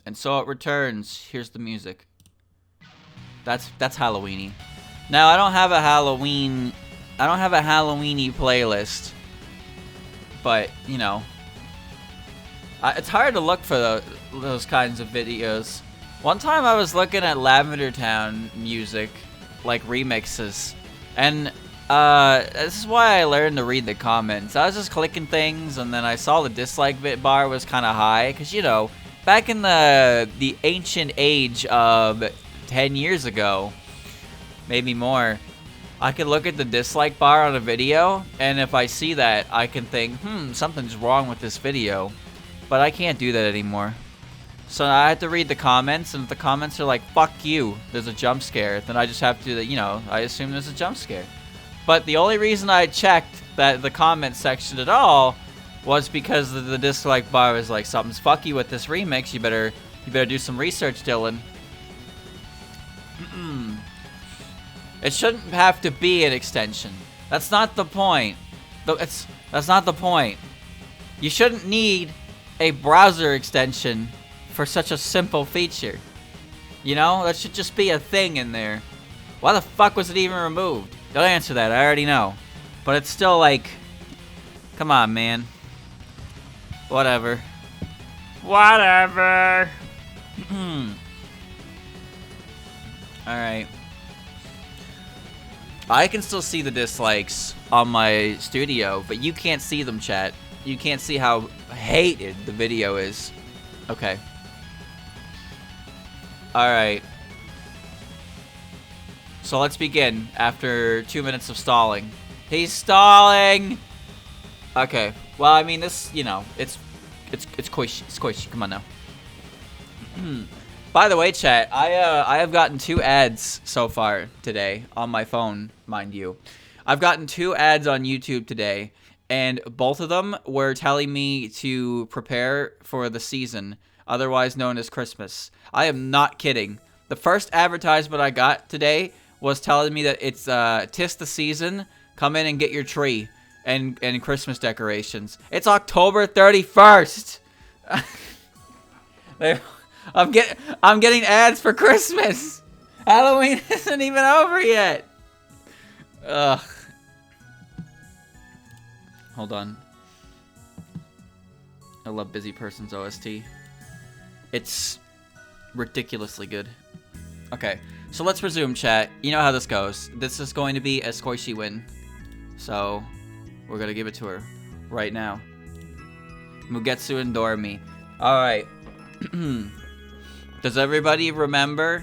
And so it returns. Here's the music. That's Halloweeny. Now I don't have a Halloweeny playlist, but you know, it's hard to look for those kinds of videos. One time I was looking at Lavender Town music, like remixes, and this is why I learned to read the comments. I was just clicking things, and then I saw the dislike bit bar was kind of high, because you know, back in the ancient age of 10 years ago, maybe more, I could look at the dislike bar on a video, and if I see that, I can think, something's wrong with this video. But I can't do that anymore. So I have to read the comments, and if the comments are like, fuck you, there's a jump scare, then I just have to, you know, I assume there's a jump scare. But the only reason I checked the comment section at all was because the dislike bar was like, something's fucky with this remix, you better do some research, Dylan. It shouldn't have to be an extension. That's not the point. That's not the point. You shouldn't need a browser extension for such a simple feature. You know, that should just be a thing in there. Why the fuck was it even removed? Don't answer that, I already know. But it's still like, come on, man. Whatever. Whatever. Alright. I can still see the dislikes on my studio, but you can't see them, chat. You can't see how hated the video is. Okay. Alright. So let's begin after 2 minutes of stalling. He's stalling! Okay. Well, I mean, this, you know, it's squishy. It's squishy. Come on now. By the way, chat, I have gotten 2 ads so far today on my phone, mind you. I've gotten 2 ads on YouTube today, and both of them were telling me to prepare for the season, otherwise known as Christmas. I am not kidding. The first advertisement I got today was telling me that it's 'tis the season, come in and get your tree and Christmas decorations. It's October 31st. I'm getting ads for Christmas. Halloween isn't even over yet. Ugh. Hold on. I love Busy Person's OST. It's ridiculously good. Okay, so let's resume, chat. You know how this goes. This is going to be a squishy win. So, we're gonna give it to her right now. Mugetsu and Doremi. Alright. Does everybody remember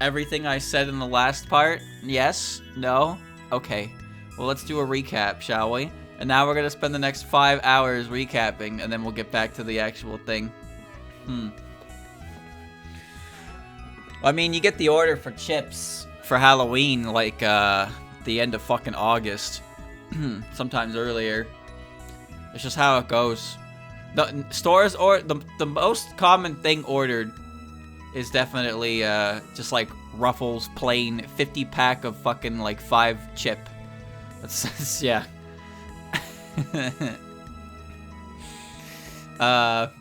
everything I said in the last part? Yes? No? Okay. Well, let's do a recap, shall we? And now we're gonna spend the next 5 hours recapping, and then we'll get back to the actual thing. I mean, you get the order for chips for Halloween, like, the end of fucking August. Sometimes earlier. It's just how it goes. The stores, or the most common thing ordered is definitely, just like Ruffles plain 50-pack of fucking, like, 5 chip. That's, yeah. But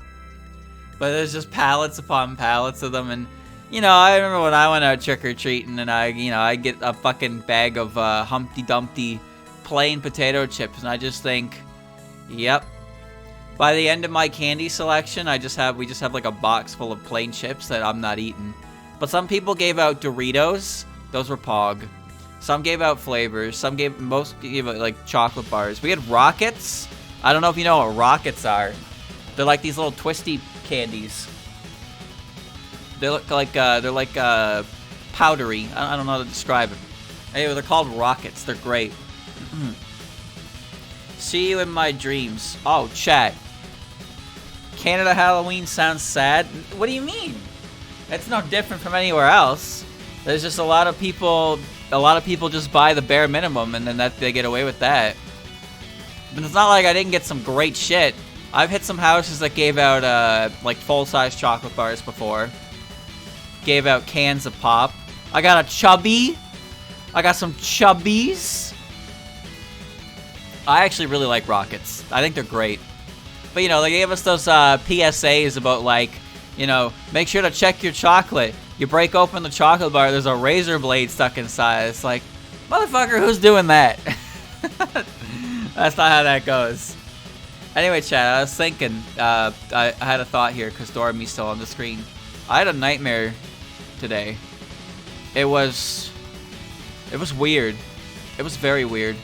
there's just pallets upon pallets of them, and you know, I remember when I went out trick-or-treating, and I get a fucking bag of Humpty Dumpty plain potato chips, and I just think, yep. By the end of my candy selection, we just have like a box full of plain chips that I'm not eating. But some people gave out Doritos; those were Pog. Some gave out flavors. Most gave out like chocolate bars. We had Rockets. I don't know if you know what Rockets are. They're like these little twisty candies. They look like powdery. I don't know how to describe it. Anyway, they're called Rockets. They're great. See you in my dreams. Oh, chat. Canada Halloween sounds sad. What do you mean? It's no different from anywhere else. There's just a lot of people just buy the bare minimum, and then they get away with that. But it's not like I didn't get some great shit. I've hit some houses that gave out like full-size chocolate bars before. Gave out cans of pop. I got a chubby. I got some chubbies. I actually really like Rockets. I think they're great. But you know, they gave us those PSAs about like, You know, make sure to check your chocolate. You break open the chocolate bar, there's a razor blade stuck inside. It's like, motherfucker, who's doing that? That's not how that goes. Anyway, chat, I was thinking, I had a thought here because Dorami's still on the screen. I had a nightmare today. It was weird. It was very weird.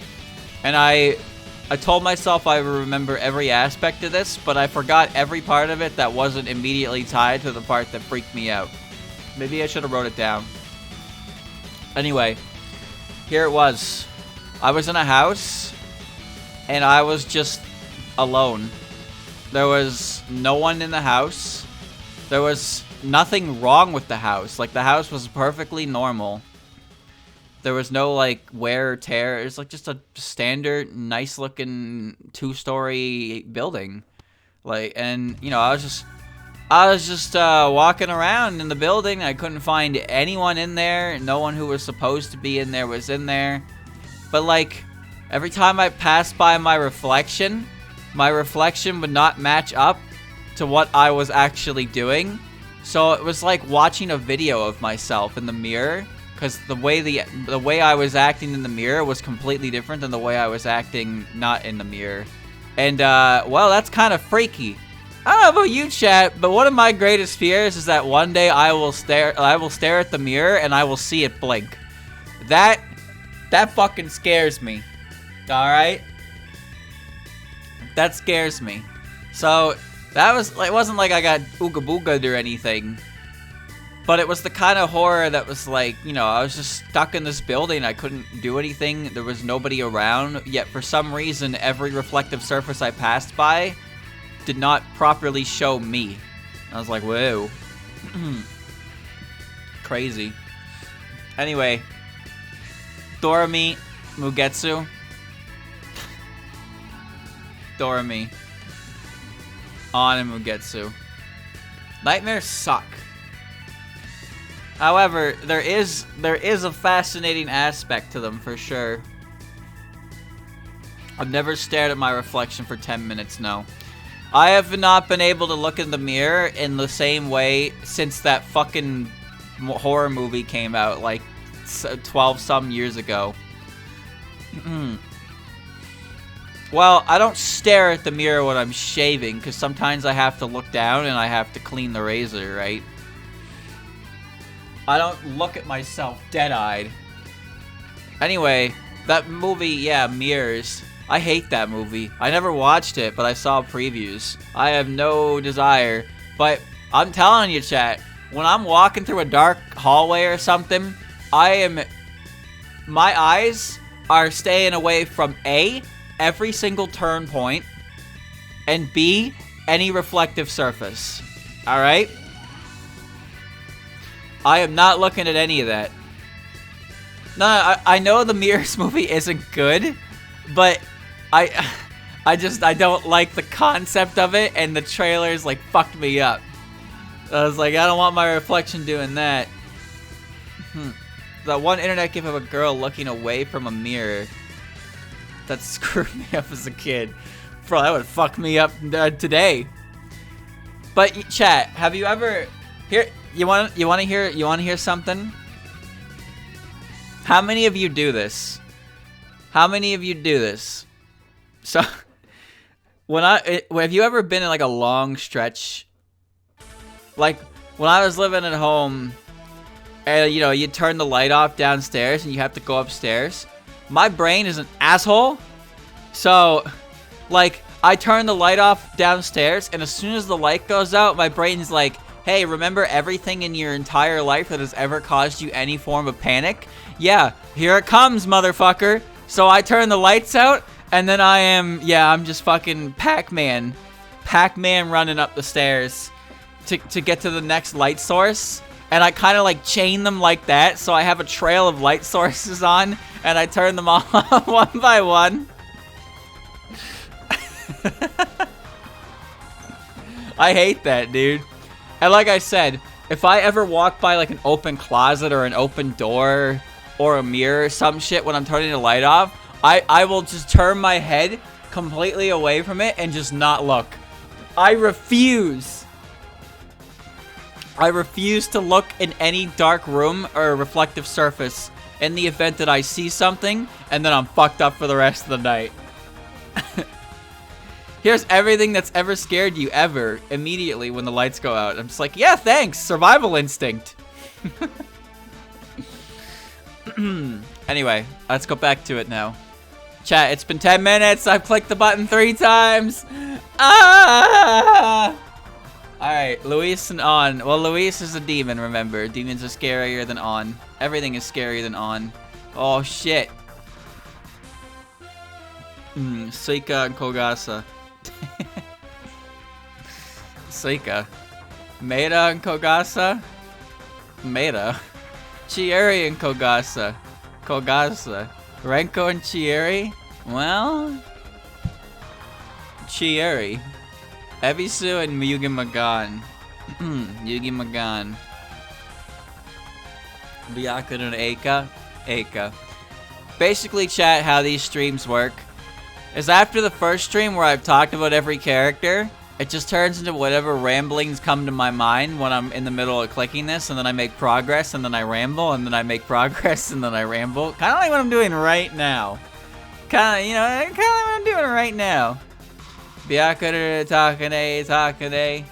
And I told myself I would remember every aspect of this, but I forgot every part of it that wasn't immediately tied to the part that freaked me out. Maybe I should have wrote it down. Anyway, here it was. I was in a house, and I was just alone. There was no one in the house. There was nothing wrong with the house. Like, the house was perfectly normal. There was no, like, wear or tear. It was, like, just a standard, nice-looking 2-story building. Like, and, you know, I was just walking around in the building. I couldn't find anyone in there. No one who was supposed to be in there was in there. But, like, every time I passed by my reflection would not match up to what I was actually doing. So it was like watching a video of myself in the mirror. Because the way I was acting in the mirror was completely different than the way I was acting not in the mirror. And, well, that's kind of freaky. I don't know about you, chat, but one of my greatest fears is that one day I will stare at the mirror and I will see it blink. That fucking scares me. Alright? That scares me. So, that was, it wasn't like I got ooga booga'd or anything. But it was the kind of horror that was like, you know, I was just stuck in this building. I couldn't do anything. There was nobody around. Yet for some reason, every reflective surface I passed by did not properly show me. I was like, whoa. Crazy. Anyway. Dorami Mugetsu. Dorami. On and Mugetsu. Nightmares suck. However, there is a fascinating aspect to them for sure. I've never stared at my reflection for 10 minutes, no. I have not been able to look in the mirror in the same way since that fucking horror movie came out like 12 some years ago. Well, I don't stare at the mirror when I'm shaving because sometimes I have to look down and I have to clean the razor, right? I don't look at myself dead-eyed. Anyway, that movie, yeah, Mirrors. I hate that movie. I never watched it, but I saw previews. I have no desire. But I'm telling you, chat, when I'm walking through a dark hallway or something, my eyes are staying away from A, every single turn point, and B, any reflective surface. Alright? I am not looking at any of that. No, I know the Mirrors movie isn't good, but I don't like the concept of it, and the trailers, like, fucked me up. I was like, I don't want my reflection doing that. That one internet gif of a girl looking away from a mirror. That screwed me up as a kid. Bro, that would fuck me up today. But chat, have you ever you want to hear something? How many of you do this? How many of you do this? So have you ever been in like a long stretch? Like when I was living at home and you know, you turn the light off downstairs and you have to go upstairs. My brain is an asshole. So like I turn the light off downstairs and as soon as the light goes out, my brain's like, hey, remember everything in your entire life that has ever caused you any form of panic? Yeah, here it comes, motherfucker. So I turn the lights out, and then I'm just fucking Pac-Man. Pac-Man running up the stairs to get to the next light source. And I kind of like chain them like that, so I have a trail of light sources on, and I turn them all on one by one. I hate that, dude. And like I said, if I ever walk by like an open closet or an open door or a mirror or some shit when I'm turning the light off, I will just turn my head completely away from it and just not look. I refuse. I refuse to look in any dark room or reflective surface in the event that I see something, and then I'm fucked up for the rest of the night. Here's everything that's ever scared you ever, immediately when the lights go out. I'm just like, yeah, thanks, survival instinct. Anyway, let's go back to it now. Chat, it's been 10 minutes. I've clicked the button 3 times. Ah! Alright, Luis and On. Well, Luis is a demon, remember. Demons are scarier than On. Everything is scarier than On. Oh, shit. Suika and Kogasa. Suika. Maeda and Kogasa? Maeda. Chieri and Kogasa. Kogasa. Renko and Chieri? Well... Chieri. Ebisu and Yugi Magan. Yugi Magan. Byakuya and Eika? Eika. Basically, chat, how these streams work is after the first stream where I've talked about every character, it just turns into whatever ramblings come to my mind when I'm in the middle of clicking this, and then I make progress, and then I ramble, and then I make progress, and then I ramble. Kind of like what I'm doing right now. Kind of, you know, kind of like what I'm doing right now. Byakuya, Takane.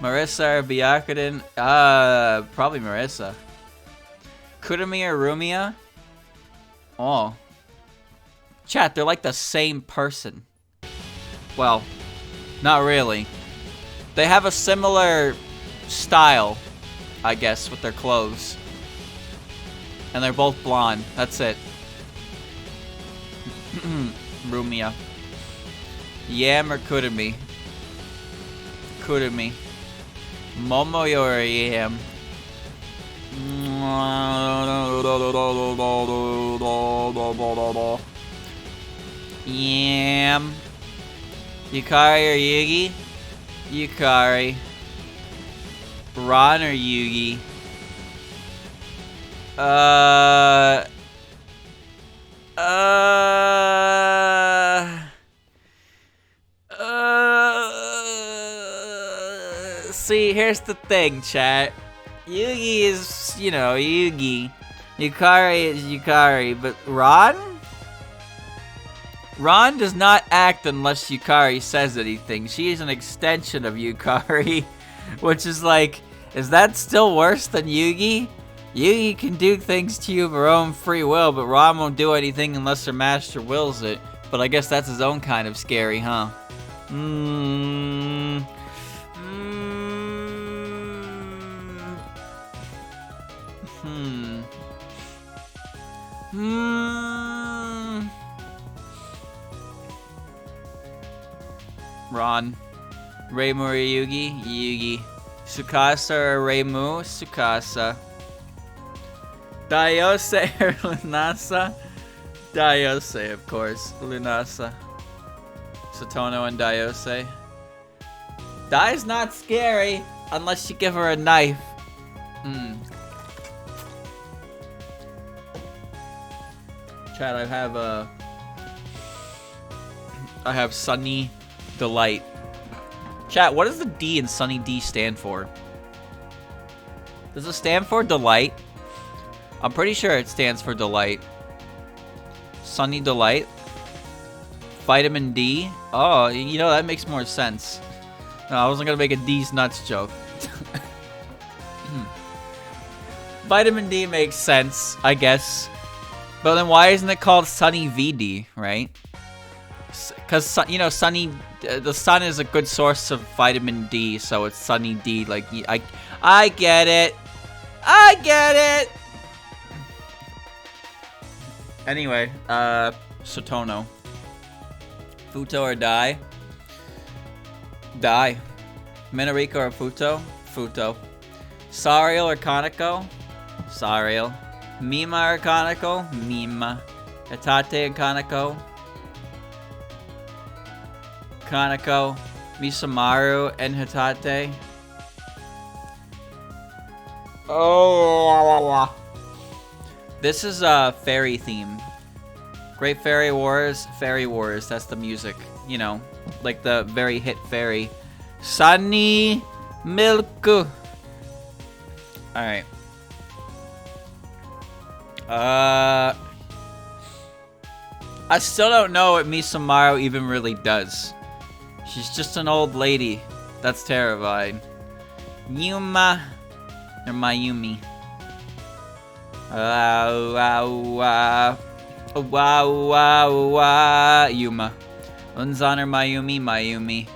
Marissa or Byakuya? Probably Marissa. Kurumi or Rumia? Oh. Chat, they're like the same person. Well, not really. They have a similar style, I guess, with their clothes. And they're both blonde. That's it. Rumia. Yam or Kurumi? Kurumi. Momoyo or Yam? Yam. Yukari or Yugi? Yukari. Ron or Yugi? See, here's the thing, chat. Yugi is, you know, Yugi. Yukari is Yukari, but Ron? Ron does not act unless Yukari says anything. She is an extension of Yukari, which is like, is that still worse than Yugi? Yugi can do things to you of her own free will, but Ron won't do anything unless her master wills it. But I guess that's his own kind of scary, huh? Ron. Reimu or Yugi? Yugi. Tsukasa or Reimu? Tsukasa. Daiose or Lunasa? Daiose, of course. Lunasa. Satono and Daiose. Dai's not scary unless you give her a knife. Chat, I have Sunny Delight. Chat, what does the D in Sunny D stand for? Does it stand for Delight? I'm pretty sure it stands for Delight. Sunny Delight. Vitamin D. Oh, you know, that makes more sense. No, I wasn't gonna make a D's nuts joke. Vitamin D makes sense, I guess. But then why isn't it called Sunny VD, right? Because, you know, the sun is a good source of vitamin D, so it's Sunny D. Like, I get it. I get it. Anyway, Sotono. Futo or Dai? Dai. Minariko or Futo? Futo. Sariel or Kaneko? Sariel. Mima or Kaneko? Mima. Hitate and Kaneko? Kaneko. Misamaru and Hitate? Oh. This is fairy themed. Great Fairy Wars, that's the music. You know, like the very hit fairy. Sunny Milk. Alright. I still don't know what Misamaru even really does. She's just an old lady. That's terrifying. Yuma. Or Mayumi. Yuma. Unzan or Mayumi? Mayumi.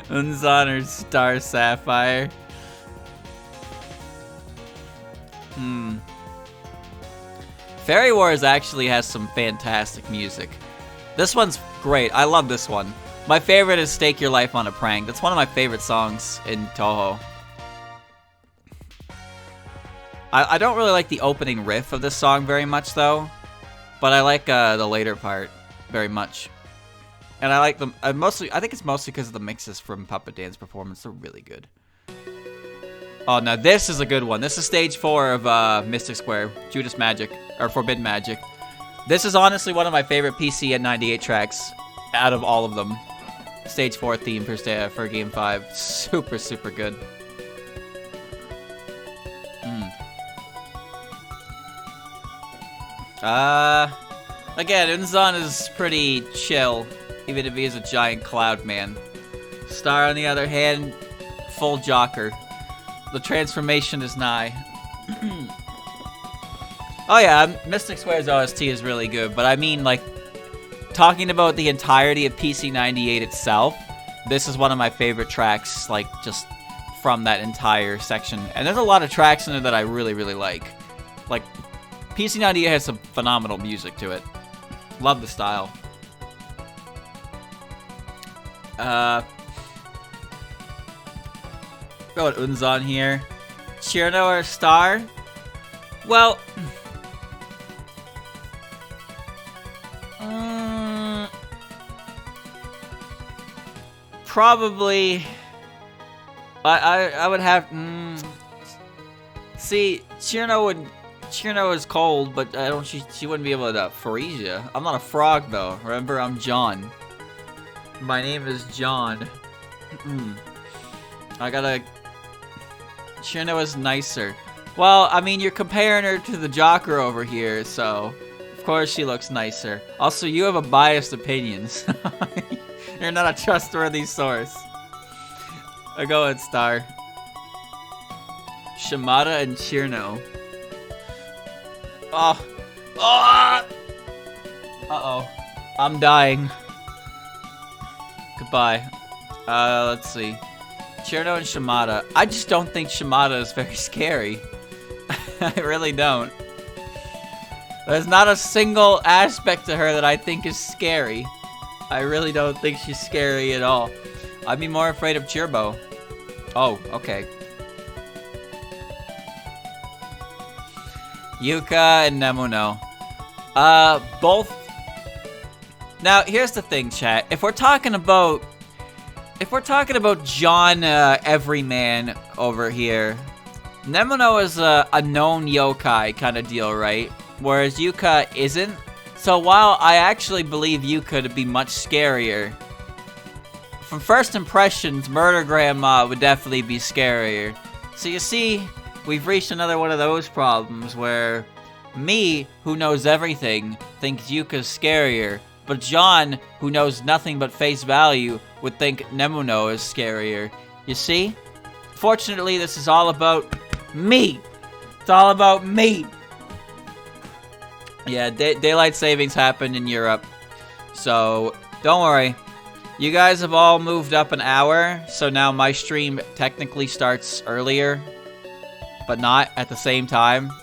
Unzan or Star Sapphire. Fairy Wars actually has some fantastic music. This one's great. I love this one. My favorite is Stake Your Life on a Prank. That's one of my favorite songs in Touhou. I don't really like the opening riff of this song very much, though. But I like the later part very much. And I like them mostly. I think it's mostly because of the mixes from Puppet Dance Performance. They're really good. Oh, now this is a good one. This is stage 4 of Mystic Square, Judas Magic, or Forbidden Magic. This is honestly one of my favorite PC and 98 tracks out of all of them. Stage 4 theme for Game 5. Super, super good. Again, Unzan is pretty chill, even if he is a giant cloud man. Star, on the other hand, full jocker. The transformation is nigh. Oh yeah, Mystic Square's OST is really good, but I mean, like, talking about the entirety of PC98 itself, this is one of my favorite tracks, like, just from that entire section. And there's a lot of tracks in it that I really, really like. Like, PC98 has some phenomenal music to it. Love the style. Got Unzan here. Chirno or Star? Well, probably. I would have. See, Chirno is cold, but I don't. She wouldn't be able to freeze you. I'm not a frog though. Remember, I'm John. My name is John. I gotta. Chirno is nicer. Well, I mean, you're comparing her to the Joker over here, so of course she looks nicer. Also, you have a biased opinion. So you're not a trustworthy source. Go ahead, Star. Shimada and Chirno. Oh. Oh! Uh-oh. I'm dying. Goodbye. Let's see. Chirno and Shimada. I just don't think Shimada is very scary. I really don't. There's not a single aspect to her that I think is scary. I really don't think she's scary at all. I'd be more afraid of Chirbo. Oh, okay. Yuka and Nemuno. Both. Now, here's the thing, chat. If we're talking about John Everyman over here, Nemuno is a known yokai kind of deal, right? Whereas Yuka isn't. So while I actually believe Yuka to be much scarier, from first impressions, Murder Grandma would definitely be scarier. So you see, we've reached another one of those problems where me, who knows everything, thinks Yuka's scarier, but John, who knows nothing but face value, would think Nemuno is scarier. You see? Fortunately, this is all about me. It's all about me. Yeah, daylight savings happened in Europe. So, don't worry. You guys have all moved up an hour, so now my stream technically starts earlier, but not at the same time.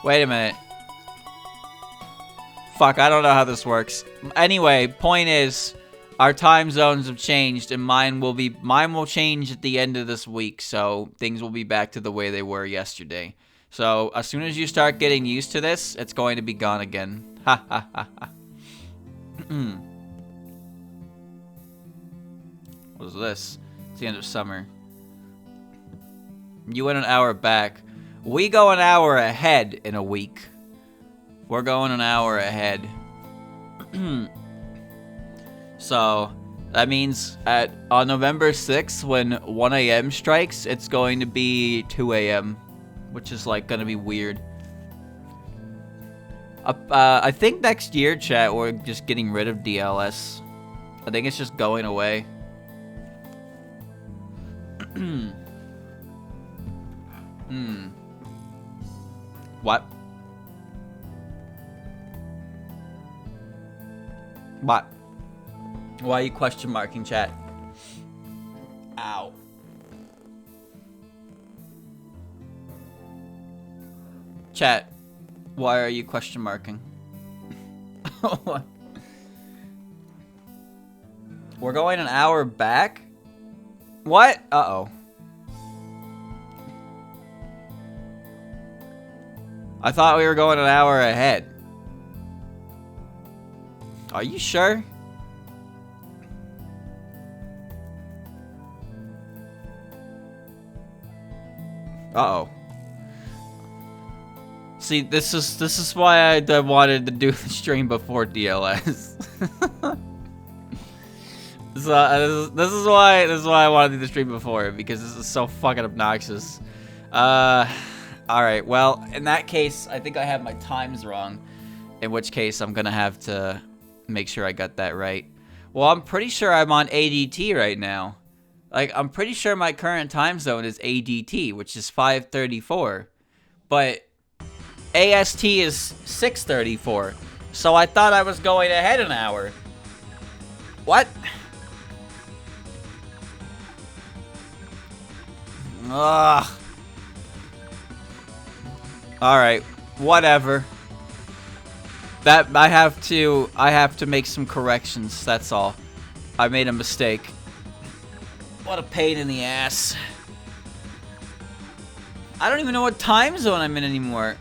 Wait a minute. Fuck, I don't know how this works. Anyway, point is, our time zones have changed, and mine will change at the end of this week, so things will be back to the way they were yesterday. So, as soon as you start getting used to this, it's going to be gone again. Ha ha ha ha. What is this? It's the end of summer. You went an hour back. We go an hour ahead in a week. We're going an hour ahead. So, That means on November 6th, when 1 a.m. strikes, it's going to be 2 a.m., which is like gonna be weird. I think next year, chat, we're just getting rid of DLS. I think it's just going away. What? What? Why are you question marking, chat? Ow. Chat, why are you question marking? We're going an hour back? What? Uh-oh. I thought we were going an hour ahead. Are you sure? Uh-oh. See, this is why I wanted to do the stream before DLS. This is why I wanted to do the stream before, because this is so fucking obnoxious. Alright, well, in that case, I think I have my times wrong. In which case, I'm gonna have to make sure I got that right. Well, I'm pretty sure I'm on ADT right now. Like, I'm pretty sure my current time zone is ADT, which is 5:34. But AST is 6:34. So I thought I was going ahead an hour. What? Ugh. Alright, whatever. That I have to make some corrections, that's all. I made a mistake. What a pain in the ass. I don't even know what time zone I'm in anymore.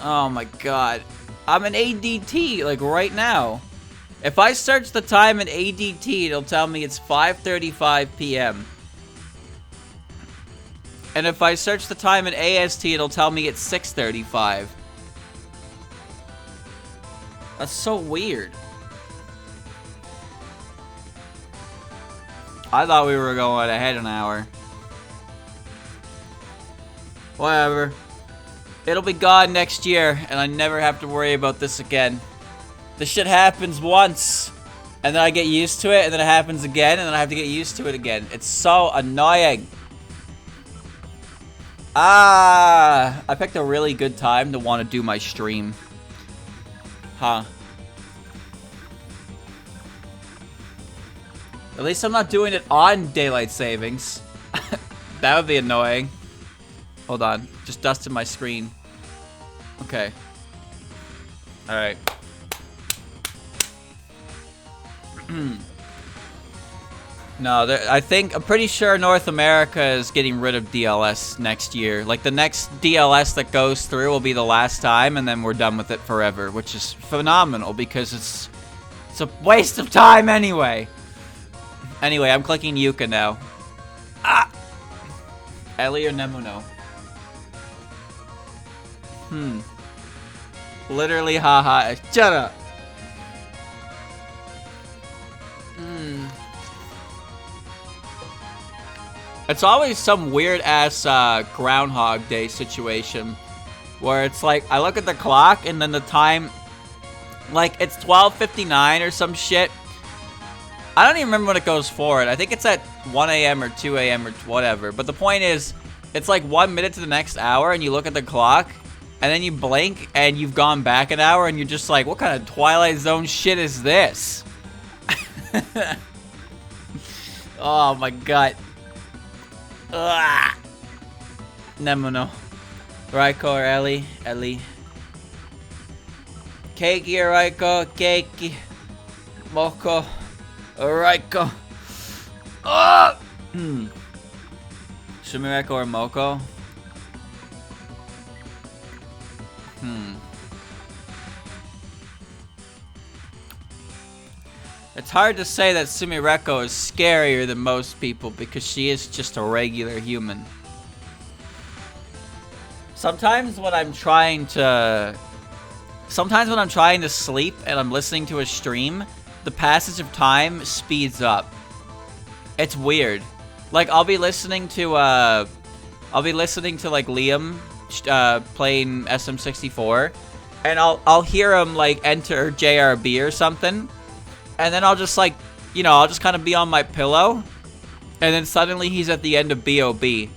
Oh my god. I'm in ADT, like right now. If I search the time in ADT, it'll tell me it's 5:35 p.m. And if I search the time in AST, it'll tell me it's 6:35. That's so weird. I thought we were going ahead an hour. Whatever. It'll be gone next year, and I never have to worry about this again. This shit happens once, and then I get used to it, and then it happens again, and then I have to get used to it again. It's so annoying. Ah, I picked a really good time to want to do my stream. Huh. At least I'm not doing it on daylight savings. That would be annoying. Hold on. Just dusted my screen. Okay. Alright. No, I'm pretty sure North America is getting rid of DLS next year. Like, the next DLS that goes through will be the last time, and then we're done with it forever, which is phenomenal, because it's a waste of time anyway. Anyway, I'm clicking Yuka now. Ah! Ellie or Nemuno? Literally, haha. Shut up! It's always some weird-ass Groundhog Day situation where it's like, I look at the clock and then the time, like, it's 12:59 or some shit. I don't even remember when it goes forward. I think it's at 1 a.m. or 2 a.m. or whatever. But the point is, it's like 1 minute to the next hour, and you look at the clock, and then you blink, and you've gone back an hour, and you're just like, what kind of Twilight Zone shit is this? Oh, my gut. Ugh. Nemuno. Raiko or Ellie? Ellie. Keiki or Raiko? Keiki. Moko. Raiko. Oh! Sumireko or Moko? It's hard to say that Sumireko is scarier than most people because she is just a regular human. Sometimes when I'm trying to sleep and I'm listening to a stream, the passage of time speeds up. It's weird. Like, I'll be listening to like Liam playing SM64, and I'll hear him like enter JRB or something, and then I'll just like, you know, I'll just kind of be on my pillow, and then suddenly he's at the end of BOB, and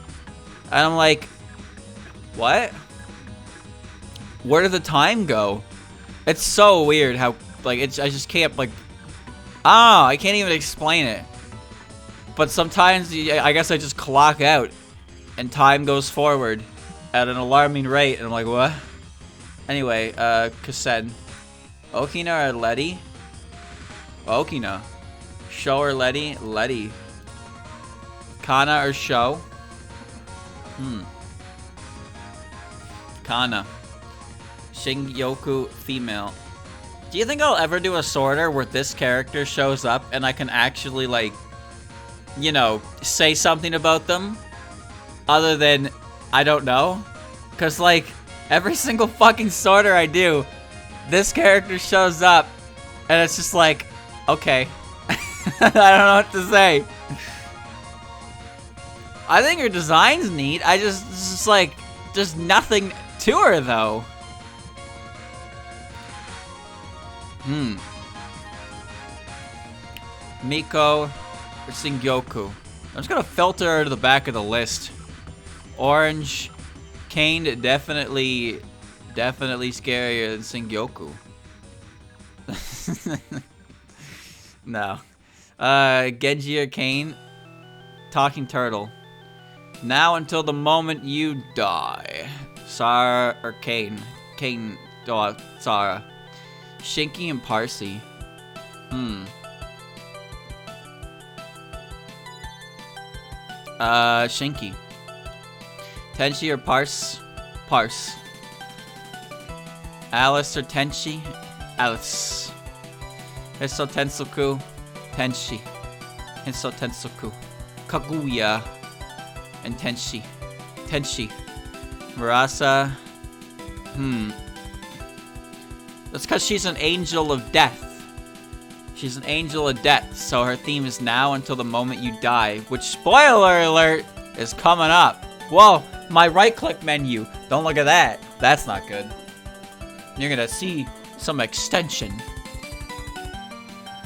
I'm like, what? Where did the time go? It's so weird how like I just can't like, I can't even explain it. But sometimes I guess I just clock out, and time goes forward at an alarming rate, and I'm like, what? Anyway, Kasen. Okina or Letty? Okina. Sho or Letty? Letty. Kana or Sho? Kana. Shingyoku female. Do you think I'll ever do a sorter where this character shows up and I can actually, like, you know, say something about them? Other than, I don't know? Because, like, every single fucking sorter I do, this character shows up, and it's just like, okay. I don't know what to say. I think her design's neat. It's just like, there's nothing to her, though. Miko or Shingyoku. I'm just gonna filter her to the back of the list. Orange. Kane, definitely scarier than Shingyoku. No. Genji or Kane. Talking Turtle. Now until the moment you die. Sarah or Kane. Kane, Sarah. Shinky and Parsi. Shinky. Tenchi or Parse? Parse. Alice or Tenchi? Alice. Hiso Tensoku? Tenchi. Hiso Tensoku. Kaguya. And Tenchi. Tenchi. Murasa. That's because she's an angel of death. She's an angel of death, so her theme is now until the moment you die, which, spoiler alert, is coming up. Whoa, my right-click menu. Don't look at that. That's not good. You're gonna see some extension.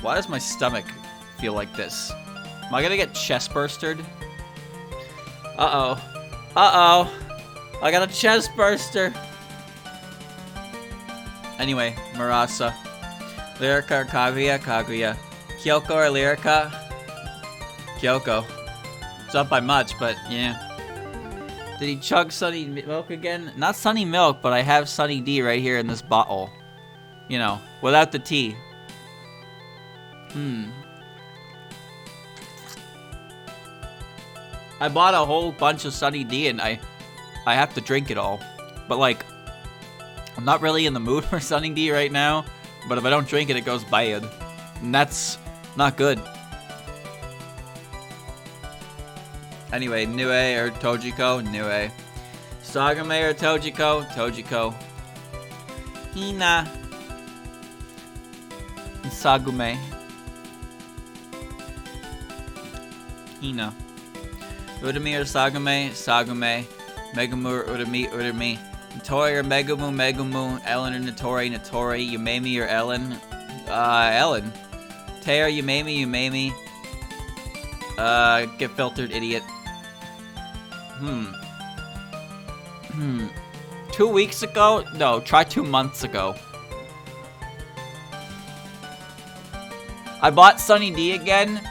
Why does my stomach feel like this? Am I gonna get chest bursted? Uh-oh. Uh-oh. I got a chest burster. Anyway, Murasa. Lyrica or Kaguya? Kaguya. Kyoko or Lyrica? Kyoko. It's up by much, but yeah. Did he chug Sunny Milk again? Not Sunny Milk, but I have Sunny D right here in this bottle. You know, without the tea. I bought a whole bunch of Sunny D and I have to drink it all. But like, I'm not really in the mood for Sunny D right now. But if I don't drink it, it goes bad. And that's not good. Anyway, Nue or Tojiko? Nue. Sagame or Tojiko? Tojiko. Hina. Sagume. Hina. Urumi or Sagame? Sagume. Megumu or Urumi? Urumi. Notori or Megumu? Megumu. Ellen or Notori? Notori. Yumemi or Ellen? Ellen. Tay or Yumemi? Yumemi. Get filtered, idiot. 2 weeks ago? No, try 2 months ago. I bought Sunny D again,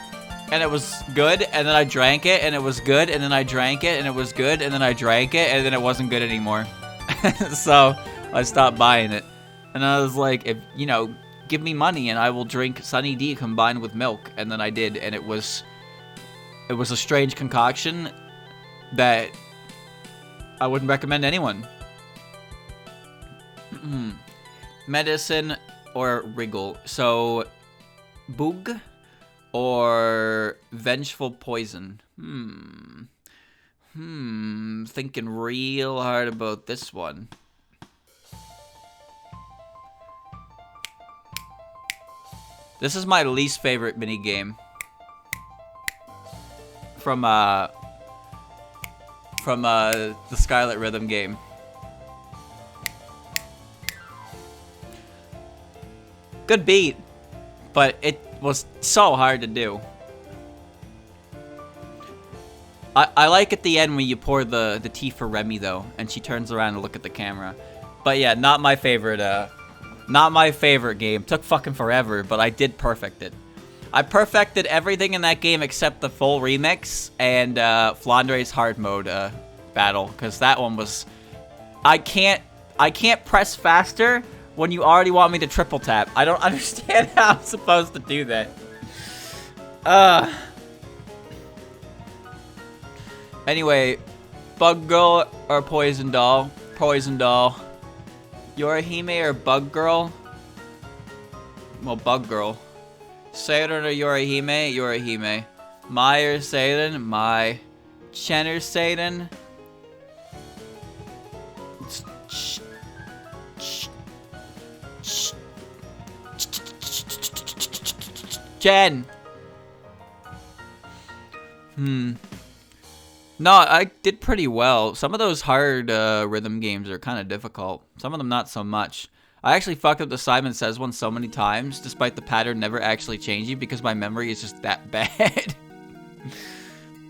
and it was good, and then I drank it, and it was good, and then I drank it, and it was good, and then I drank it, and then it wasn't good anymore. So, I stopped buying it. And I was like, if, you know, give me money and I will drink Sunny D combined with milk. And then I did, and it was a strange concoction that I wouldn't recommend to anyone. Medicine or wriggle. So, boog or vengeful poison. Thinking real hard about this one. This is my least favorite mini game from the Scarlet Rhythm game. Good beat, but it was so hard to do. I like at the end when you pour the tea for Remy though, and she turns around to look at the camera. But yeah, not my favorite game. Took fucking forever, but I did perfect it. I perfected everything in that game except the full remix and Flandre's hard mode battle, because that one was I can't press faster when you already want me to triple tap. I don't understand how I'm supposed to do that. Anyway, Bug Girl or Poison Doll? Poison Doll. Yorihime or Bug Girl? Well, Bug Girl. Seiren or Yorihime? Yorihime. Mai or Seiren? Mai. Chen or Seiren? Chen! No, I did pretty well. Some of those hard rhythm games are kind of difficult. Some of them not so much. I actually fucked up the Simon Says one so many times, despite the pattern never actually changing, because my memory is just that bad.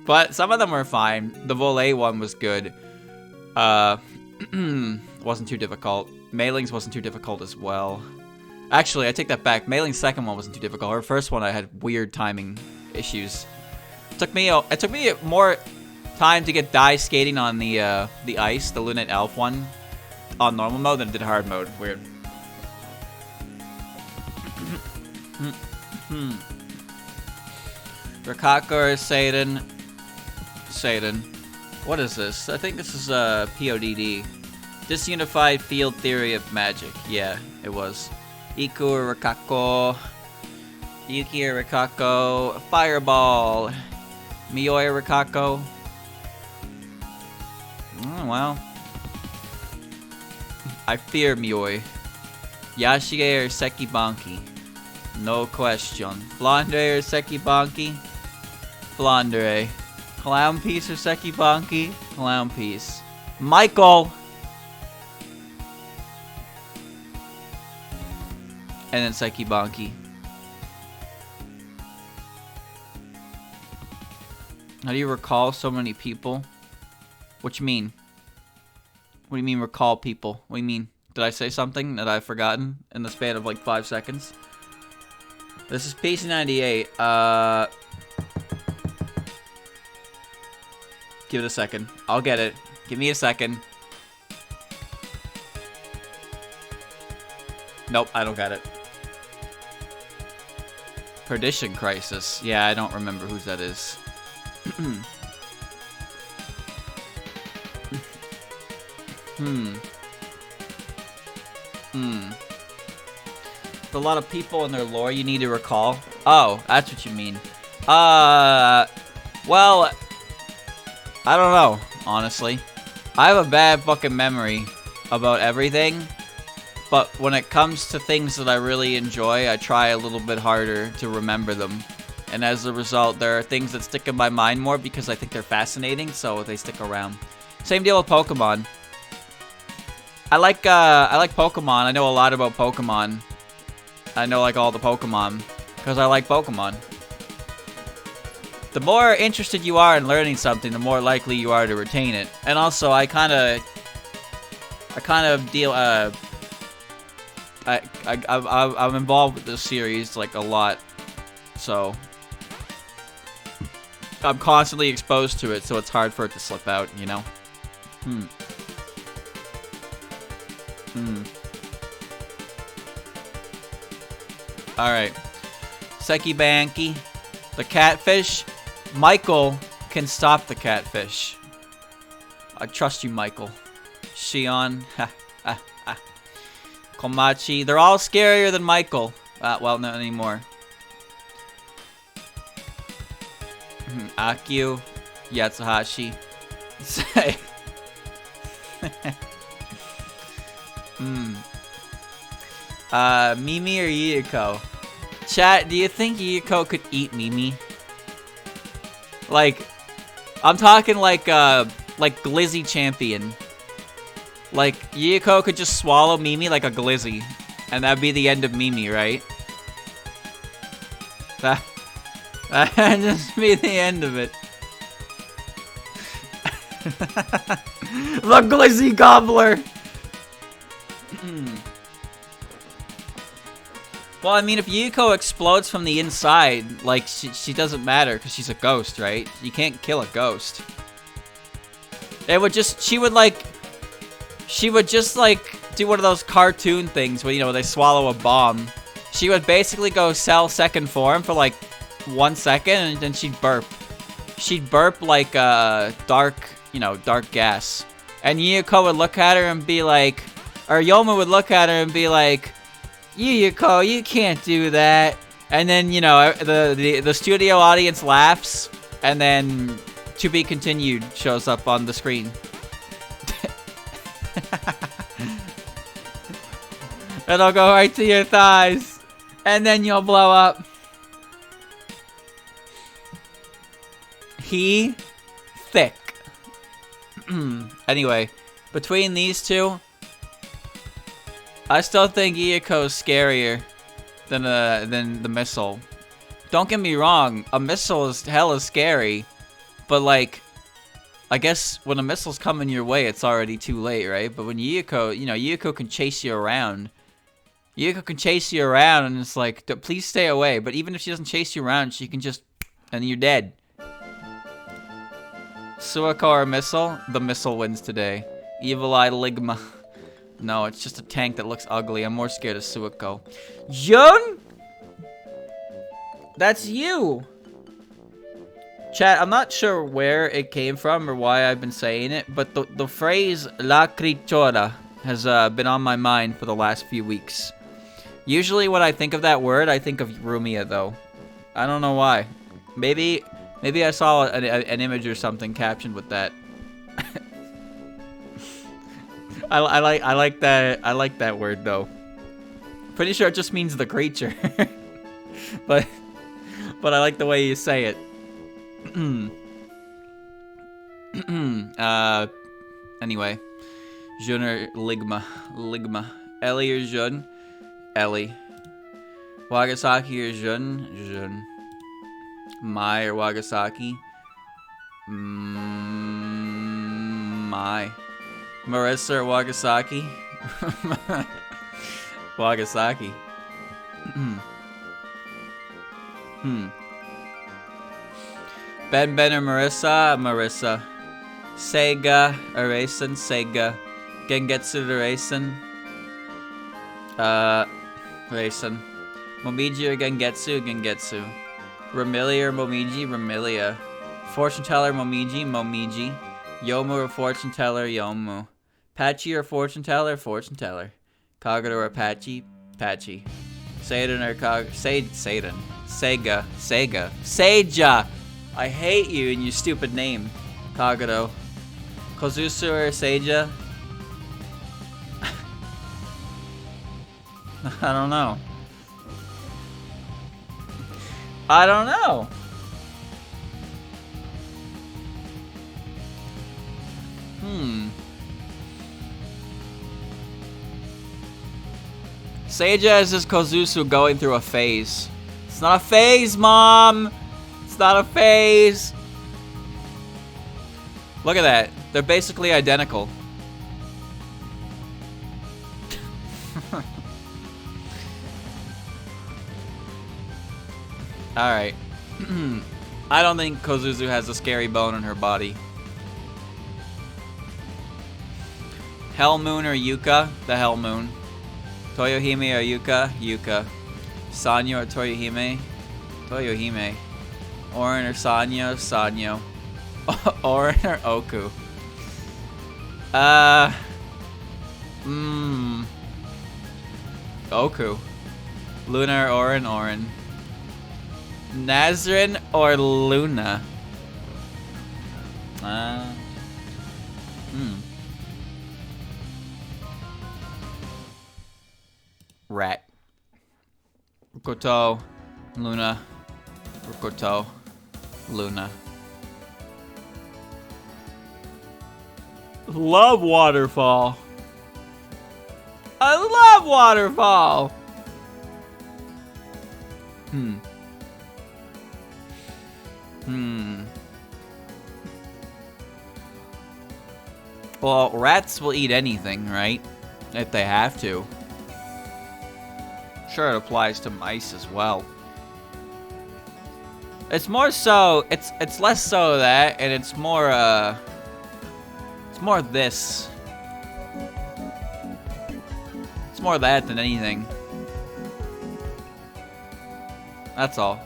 But some of them were fine. The Volet one was good. Wasn't too difficult. Mailing's wasn't too difficult as well. Actually, I take that back. Mailing's second one wasn't too difficult. Her first one I had weird timing issues. It took me more time to get die skating on the ice, the Lunate Elf one, on normal mode than it did hard mode. Weird. Rikako or Seiren? Seiren. What is this? I think this is PODD. Disunified Field Theory of Magic. Yeah, it was. Iku or Rikako. Yuki or Rikako. Fireball. Mioi or Rikako. Oh, well. I fear Mioi. Yashige or Sekibanki? No question. Flandre or Sekibanki? Flandre. Clown Piece or Sekibanki? Clown Piece. Michael! And then Sekibanki. How do you recall so many people? What you mean? What do you mean recall people? What do you mean? Did I say something that I've forgotten in the span of like 5 seconds? This is PC98. Give it a second. I'll get it. Give me a second. Nope, I don't got it. Perdition Crisis. Yeah, I don't remember whose that is. A lot of people in their lore you need to recall. Oh, that's what you mean. Well, I don't know, honestly. I have a bad fucking memory about everything, but when it comes to things that I really enjoy, I try a little bit harder to remember them. And as a result, there are things that stick in my mind more because I think they're fascinating, so they stick around. Same deal with Pokemon. I like Pokemon. I know a lot about Pokemon. I know like all the Pokemon because I like Pokemon. The more interested you are in learning something, the more likely you are to retain it. And also, I kind of deal. I'm involved with this series like a lot, so I'm constantly exposed to it. So it's hard for it to slip out, you know. Alright. Sekibanki. The catfish. Michael can stop the catfish. I trust you, Michael. Shion. Komachi. They're all scarier than Michael. Well, not anymore. Akio. Yatsuhashi. Mimi or Yuriko? Chat, do you think Yuyuko could eat Mimi? Like, I'm talking like Glizzy Champion. Like, Yuyuko could just swallow Mimi like a Glizzy. And that'd be the end of Mimi, right? That'd just be the end of it. The Glizzy Gobbler! Well, I mean, if Yuyuko explodes from the inside, like, she doesn't matter because she's a ghost, right? You can't kill a ghost. It would just, she would just, like, do one of those cartoon things where, you know, they swallow a bomb. She would basically go Cell second form for, like, 1 second, and then she'd burp. She'd burp like, dark, you know, dark gas. And Yuyuko would look at her and be like, or Yoma would look at her and be like, Yuyuko, you can't do that. And then, you know, the studio audience laughs, and then To Be Continued shows up on the screen. It'll go right to your thighs, and then you'll blow up. He thick. Anyway, between these two, I still think Yuyuko's scarier than the missile. Don't get me wrong, a missile is hella scary, but like, I guess when a missile's coming your way, it's already too late, right? But when Yuyuko, you know, Yuyuko can chase you around. Yuyuko can chase you around, and it's like, please stay away. But even if she doesn't chase you around, she can just, and you're dead. Suiko or missile? The missile wins today. Evil Eye Ligma. No, it's just a tank that looks ugly. I'm more scared of Suiko. Jun? That's you! Chat, I'm not sure where it came from or why I've been saying it, but the phrase La Crichora has been on my mind for the last few weeks. Usually when I think of that word, I think of Rumia, though. I don't know why. Maybe I saw an image or something captioned with that. I like that word though. Pretty sure it just means the creature. but I like the way you say it. Anywai. Jun or Ligma. Ellie or Jun? Ellie. Wagasaki or Jun? Mai or Wagasaki? Mai. Marissa or Wagasaki? Wagasaki. Ben or Marissa? Marissa. Sega or Raisin? Sega. Gengetsu or Raisin? Raisin. Momiji or Gengetsu? Gengetsu. Ramilia or Momiji? Ramilia. Fortune teller Momiji? Momiji. Yomu or fortune teller? Yomu. Patchy or fortune teller? Fortune teller. Kagura or Patchy? Patchy. Seidan or Seidan. Sega. Seija! I hate you and your stupid name. Kaguro. Kozusu or Seija? I don't know. Seija is just Kozusu going through a phase. It's not a phase, Mom! It's not a phase! Look at that. They're basically identical. Alright. I don't think Kozuzu has a scary bone in her body. Hell Moon or Yuka? The Hell Moon. Toyohime or Yuka? Yuka. Sanyo or Toyohime? Toyohime. Orin or Sanyo? Sanyo. Orin or Oku? Oku. Luna or Orin? Orin. Nazrin or Luna? Rat. Koto. Luna. Rukoto. Luna. Love Waterfall. I love Waterfall. Well, rats will eat anything, right? If they have to. Sure, it applies to mice as well. It's more so, it's less so that, and it's more this. It's more that than anything. That's all.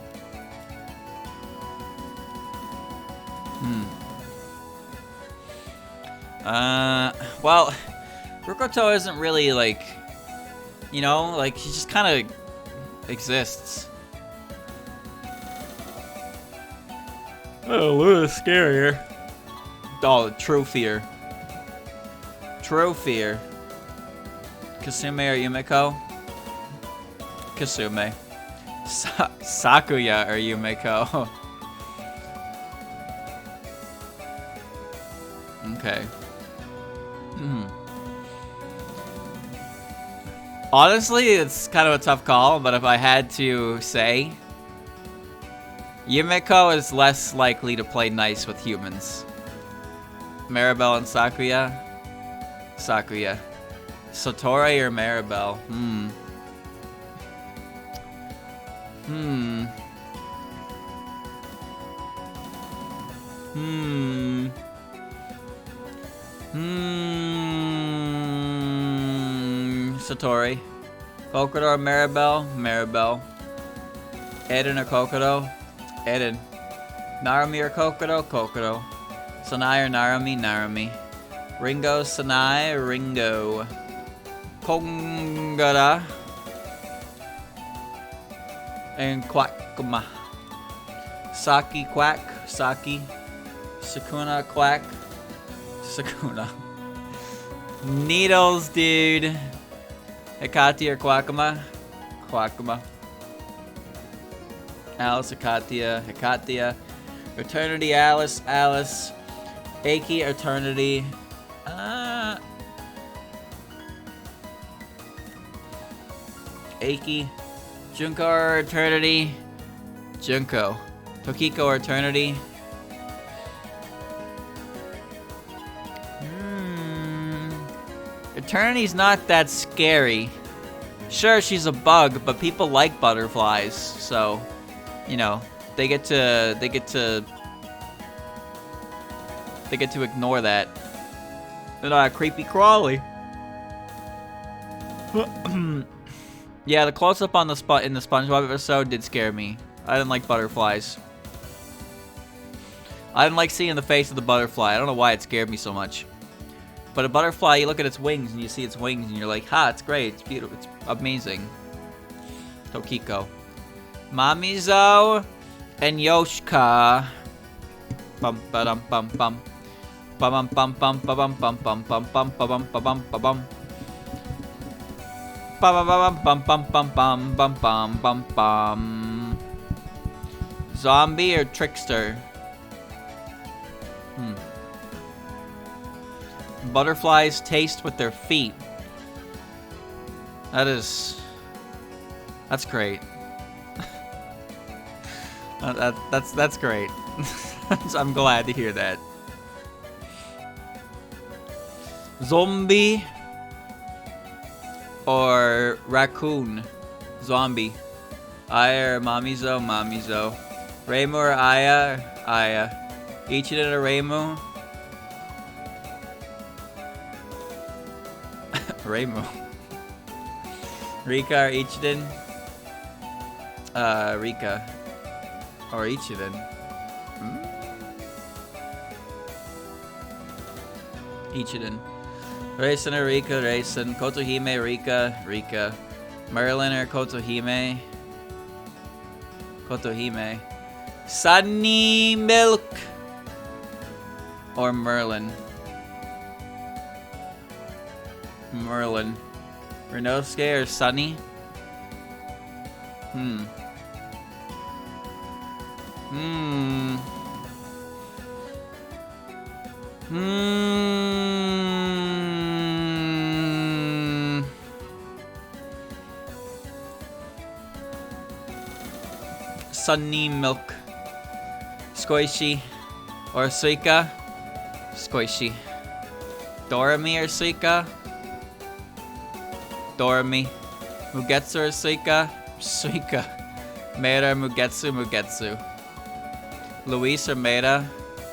Well, Rukoto isn't really like, you know, like he just kind of exists. Oh, Luna's scarier. Oh, true fear. True fear. Kasume or Yumeko? Kasume. Sakuya or Yumeko? Okay. Honestly, it's kind of a tough call, but if I had to say, Yumeko is less likely to play nice with humans. Maribel and Sakuya? Sakuya. Satori or Maribel? Satori. Kokoro or Maribel? Maribel. Eden or Kokoro? Eden. Narumi or Kokoro? Kokoro. Sanai or Narumi? Narumi. Ringo, Sanai, Ringo. Kongara. And Quackma. Saki, Quack. Saki. Sakuna, Quack. Sakuna. Needles, dude. Hekati or Quackama? Quackama. Alice, Hekatia, Hekatia. Eternity, Alice, Alice. Aki, Eternity. Aki. Junko or Eternity? Junko. Tokiko or Eternity? Eternity's not that scary. Sure, she's a bug, but people like butterflies, so, you know, they get to ignore that. They're not creepy crawly. Yeah, the close-up on the in the SpongeBob episode did scare me. I didn't like butterflies. I didn't like seeing the face of the butterfly. I don't know why it scared me so much. But a butterfly, you look at its wings and you see its wings and you're like, ha, it's great, it's beautiful, it's amazing. Tokiko. Mamizo and Yoshika. Bum ba dum bum bum. Bum bum bum bum bum bum bum bum bum bum bum bum. Bum bum bum bum bum bum bum bum bum bum. Zombie or trickster? Butterflies taste with their feet. That's great. That's great. I'm glad to hear that. Zombie or raccoon? Zombie. Aya or Mamizo? Mamizo. Reimu or Aya? Aya. Ichiden or Reimu? Reimu. Rika or Ichiden? Rika. Or Ichiden. Ichiden. Raisin or Rika? Raisin. Kotohime, Rika? Rika. Merlin or Kotohime? Kotohime. Sunny Milk or Merlin? Merlin. Renosuke or Sunny? Hmm. Sunny milk. Squishy. Or Suika. Squishy. Dorami or Suika. Dorami. Mugetsu or Suika. Suika. Meira or Mugetsu. Mugetsu. Luis or Meira.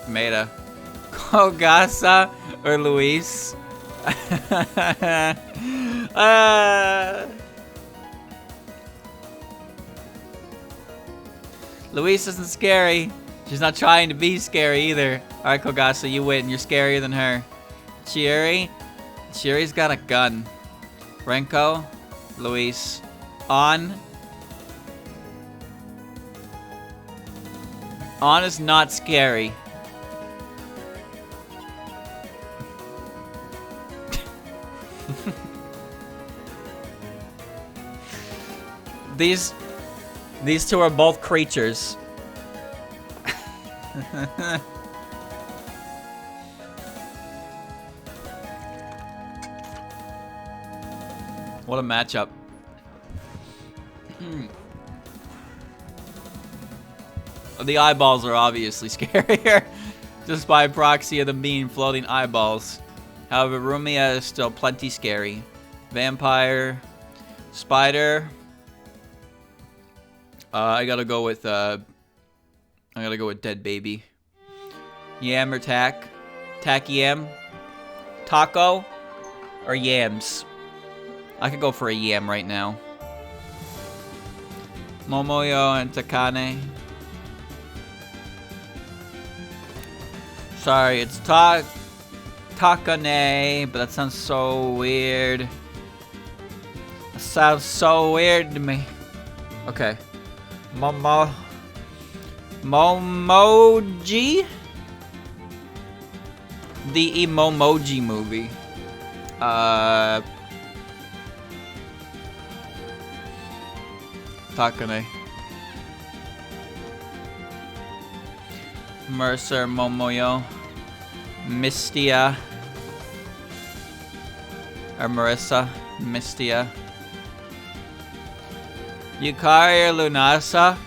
Meira. Kogasa or Luis. Luis isn't scary. She's not trying to be scary either. Alright, Kogasa, you win. You're scarier than her. Chieri? Chieri's got a gun. Renko? Luis. On? On is not scary. These two are both creatures. What a matchup. The eyeballs are obviously scarier, just by proxy of them being floating eyeballs. However, Rumia is still plenty scary. Vampire, spider. I gotta go with dead baby. Yam or tack? Tack yam? Taco? Or yams? I could go for a yam right now. Momoyo and Takane. Sorry, it's Takane, but that sounds so weird. That sounds so weird to me. Okay. Momoji? The Emomoji movie. Takane. Mercer, Momoyo. Mistia. Or Marissa. Mistia. Yukari or Lunasa?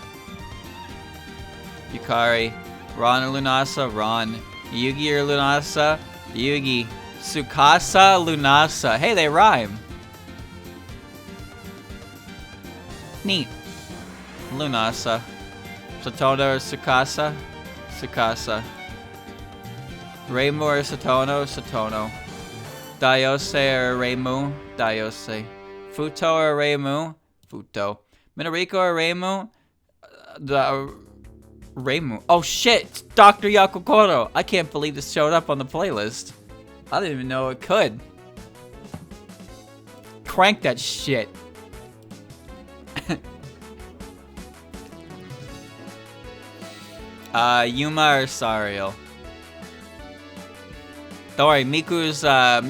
Yukari. Ron or Lunasa? Ron. Yugi or Lunasa? Yugi. Tsukasa, Lunasa. Hey, they rhyme. Neat. Lunasa. Satono or Tsukasa? Tsukasa. Reimu or Satono? Satono. Daiose or Reimu? Daiose. Futo or Reimu? Futo. Minariko or Reimu? Reimu. Oh shit! It's Dr. Yakokoro! I can't believe this showed up on the playlist. I didn't even know it could. Crank that shit. Yuma or Sariel? Don't worry, Miku's a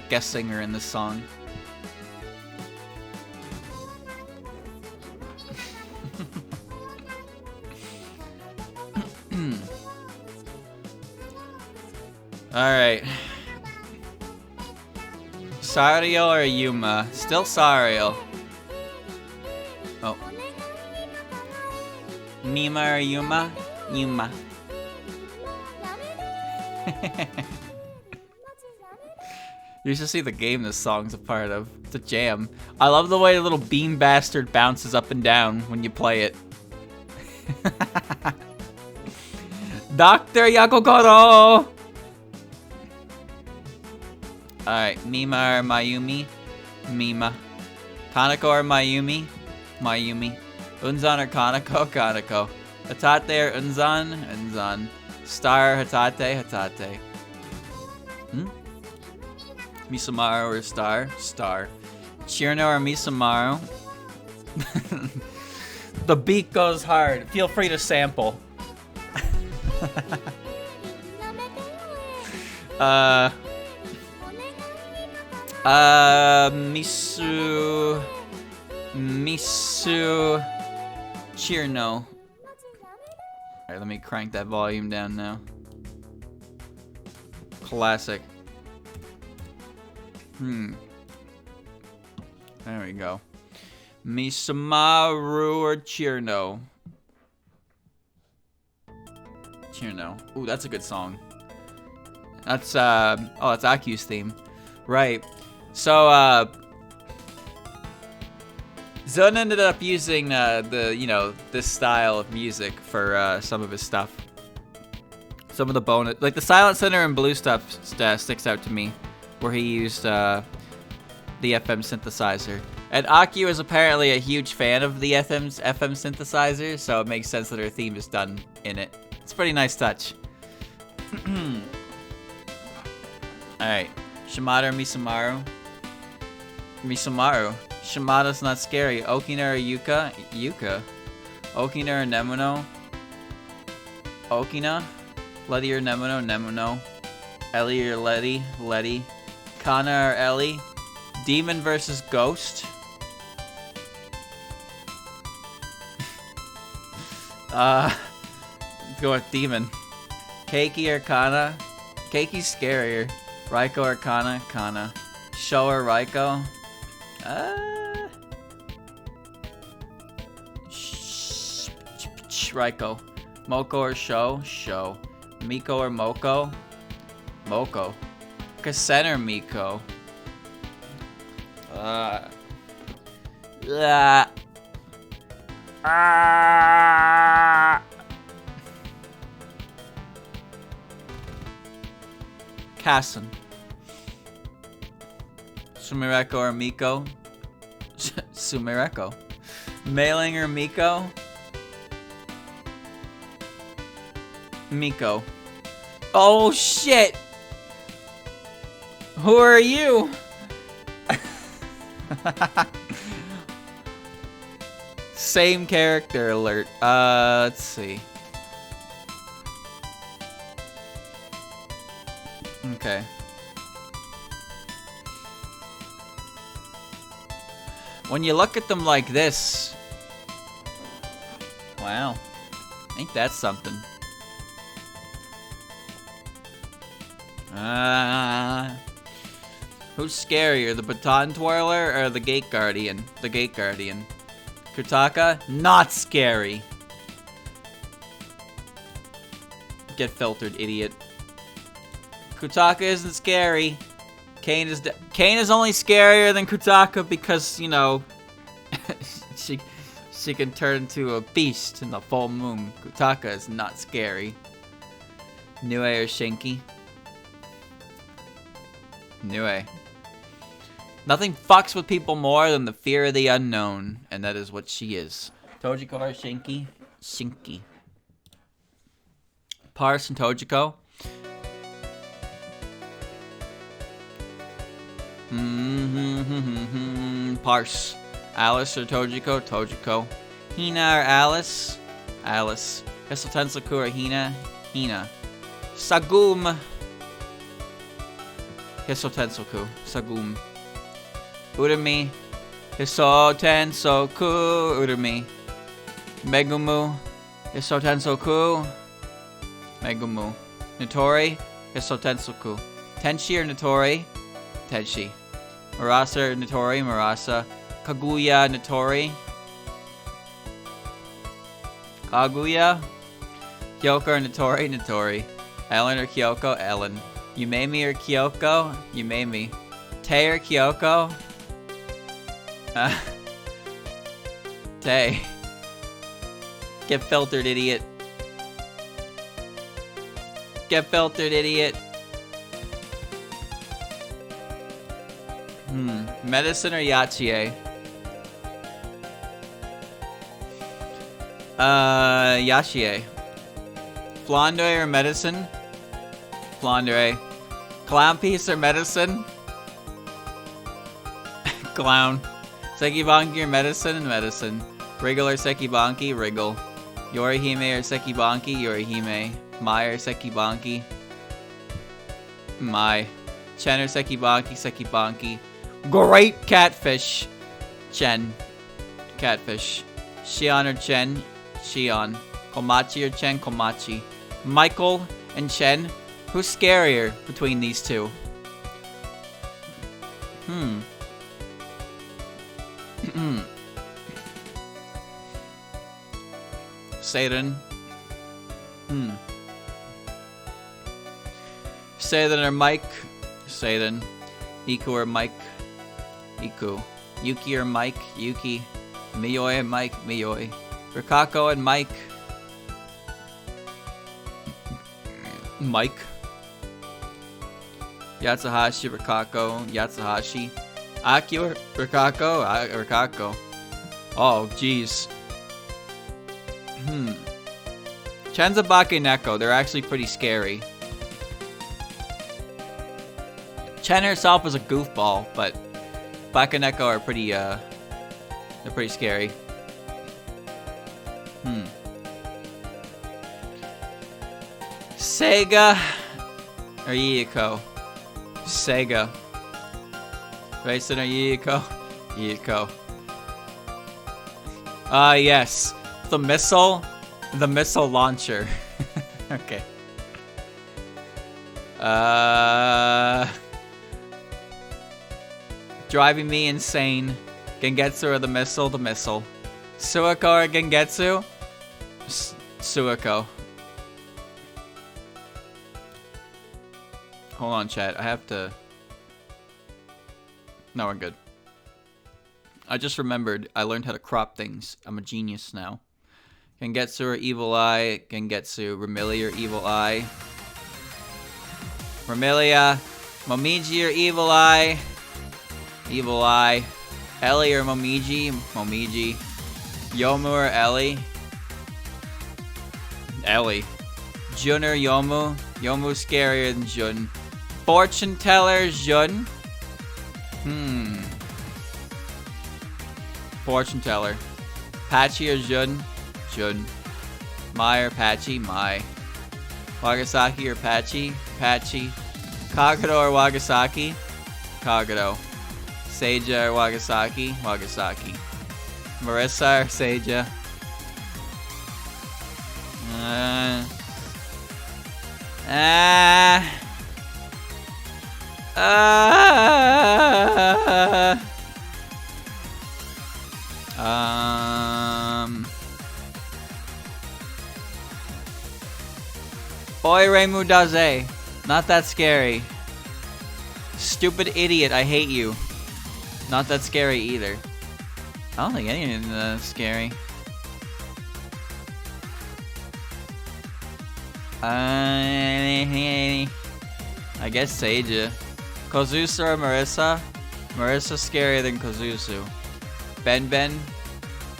guest singer in this song. Alright. Sariel or Yuma? Still Sariel. Oh. Mima or Yuma? Yuma. You should see the game this song's a part of. It's a jam. I love the way the little bean bastard bounces up and down when you play it. Dr. Yakokoro! Alright, Mima or Mayumi? Mima. Kanako or Mayumi? Mayumi. Unzan or Kanako? Kanako. Hatate or Unzan? Unzan. Star or Hatate? Hatate. Misamaru or Star? Star. Chirno or Misamaru? The beat goes hard. Feel free to sample. Misu Chirno. let me crank that volume down now. Classic. There we go. Misamaru or Chirno? Chirno. Ooh, that's a good song. That's, oh, that's Aku's theme. Right. So, Zun ended up using, this style of music for, some of his stuff. Some of the bonus, like the Silent Center and Blue stuff sticks out to me, where he used, the FM synthesizer. And Aku is apparently a huge fan of the FM synthesizer, so it makes sense that her theme is done in it. It's a pretty nice touch. Alright. Shimada or Misamaru? Misamaru. Shimada's not scary. Okina or Yuka? Yuka. Okina or Nemono? Okina. Letty or Nemono? Nemono. Ellie or Letty? Letty. Kana or Ellie? Demon versus Ghost? Let's go with Demon. Keiki or Kana? Keiki's scarier. Raiko or Kana? Kana. Sho or Raiko? Raiko. Moko or Sho? Sho. Miko or Moko? Moko. Kasen or Miko? Kasen. Sumireko or Miko? Sumireko. Mailing or Miko? Miko. Oh shit! Who are you? Same character alert. Let's see. Okay. When you look at them like this, wow, ain't that something? Who's scarier, the baton twirler or the gate guardian? The gate guardian. Kutaka, not scary. Get filtered, idiot. Kutaka isn't scary. Kane is only scarier than Kutaka because, you know, she can turn into a beast in the full moon. Kutaka is not scary. Nue or Shinki? Nue. Nothing fucks with people more than the fear of the unknown, and that is what she is. Tojiko or Shinki? Shinki. Pars and Tojiko? Pars. Alice or Tojiko? Tojiko. Hina or Alice? Alice. Hisotensoku or Hina? Hina. Sagum. Hisotensoku. Sagum. Urumi. Hisotensoku. Urumi. Megumu. Hisotensoku. Megumu. Notori. Hisotensoku. Tenshi or Notori? Tenshi. Murasa or Notori? Murasa. Kaguya Notori? Kaguya. Kyoko or Notori? Notori. Ellen or Kyoko? Ellen. Yumemi or Kyoko? Yumemi. Tei or Kyoko? Tei. Get filtered, idiot. Get filtered, idiot. Medicine or Yachie? Yachie. Flandre or medicine? Flandre. Clown piece or medicine? Clown. Sekibanki or medicine? Medicine. Wriggle or Sekibanki? Wriggle. Yorihime or Sekibanki? Yorihime. Mai or Sekibanki? Mai. Chen or Sekibanki? Sekibanki. Great catfish. Chen. Catfish. Shion or Chen? Shion. Komachi or Chen? Komachi. Michael and Chen? Who's scarier between these two? Satan. Satan or Mike? Satan. Iku or Mike? Iku. Yuki or Mike? Yuki. Miyoi and Mike? Miyoi. Rikako and Mike? Mike. Yatsuhashi, Rikako, Yatsuhashi. Aki or Rikako? Rikako. Oh, jeez. Chen's a Bakeneko. They're actually pretty scary. Chen herself is a goofball, but Bakeneko are pretty, they're pretty scary. Sega or Yiko? Sega. Raisin or Yiko? Yiko. Yes. The missile launcher. Okay. Driving me insane. Gengetsu or the missile? The missile. Suiko or Gengetsu? Suiko. Hold on, chat. I have to... No, we're good. I just remembered I learned how to crop things. I'm a genius now. Gengetsu or Evil Eye? Gengetsu. Remilia or Evil Eye? Remilia. Momiji or Evil Eye? Evil Eye. Ellie or Momiji? Momiji. Yomu or Ellie? Ellie. Jun or Yomu? Yomu's scarier than Jun. Fortune Teller, Jun? Fortune Teller. Patchy or Jun? Jun. Mai or Patchy? Mai. Wagasaki or Patchy? Patchy. Kagero or Wagasaki? Kagero. Seija or Wagasaki? Wagasaki. Marissa or Seija? Oiremu Daze. Not that scary. Stupid idiot, I hate you. Not that scary either. I don't think any of them is scary. I guess Seija. Kozusu or Marissa? Marissa's scarier than Kozusu. Ben.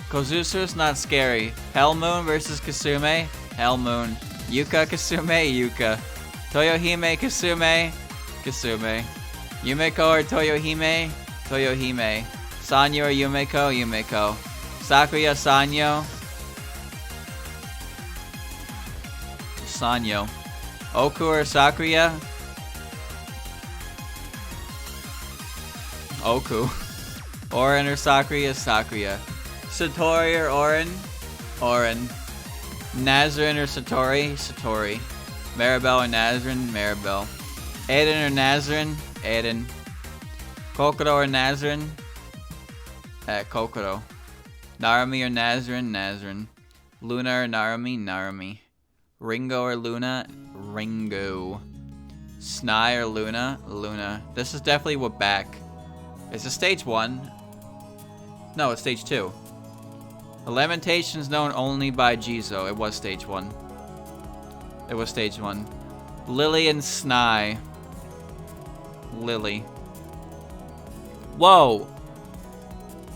Kozusu's not scary. Hellmoon versus Kasume? Hellmoon. Yuka Kasume? Yuka. Toyohime Kasume? Kasume. Yumeko or Toyohime? Toyohime. Sanyo or Yumeko? Yumeko. Sakuya Sanyo? Sanyo. Oku or Sakuya? Oku. Oren or Sakuya? Sakuya. Satori or Oren? Oren. Nazrin or Satori? Satori. Maribel or Nazrin? Maribel. Aiden or Nazrin? Aiden. Kokoro or Nazrin? Kokoro. Narumi or Nazrin? Nazrin. Luna or Narumi? Narumi. Ringo or Luna? Ringo. Snai or Luna? Luna. This is definitely what back. Is it stage 1? No, it's stage 2. The Lamentation's known only by Jizo. It was stage 1. It was stage 1. Lily and Snai. Lily. Whoa.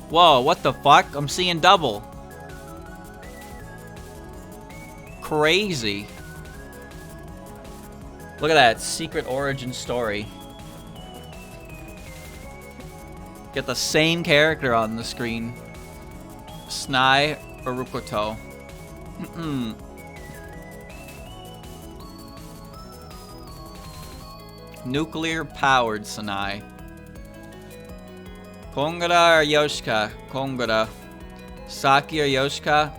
Whoa, what the fuck? I'm seeing double. Crazy. Look at that. Secret origin story. Get the same character on the screen. Snai or Rukoto. Nuclear powered Snai. Kongara or Yoshika? Kongara. Saki or Yoshika?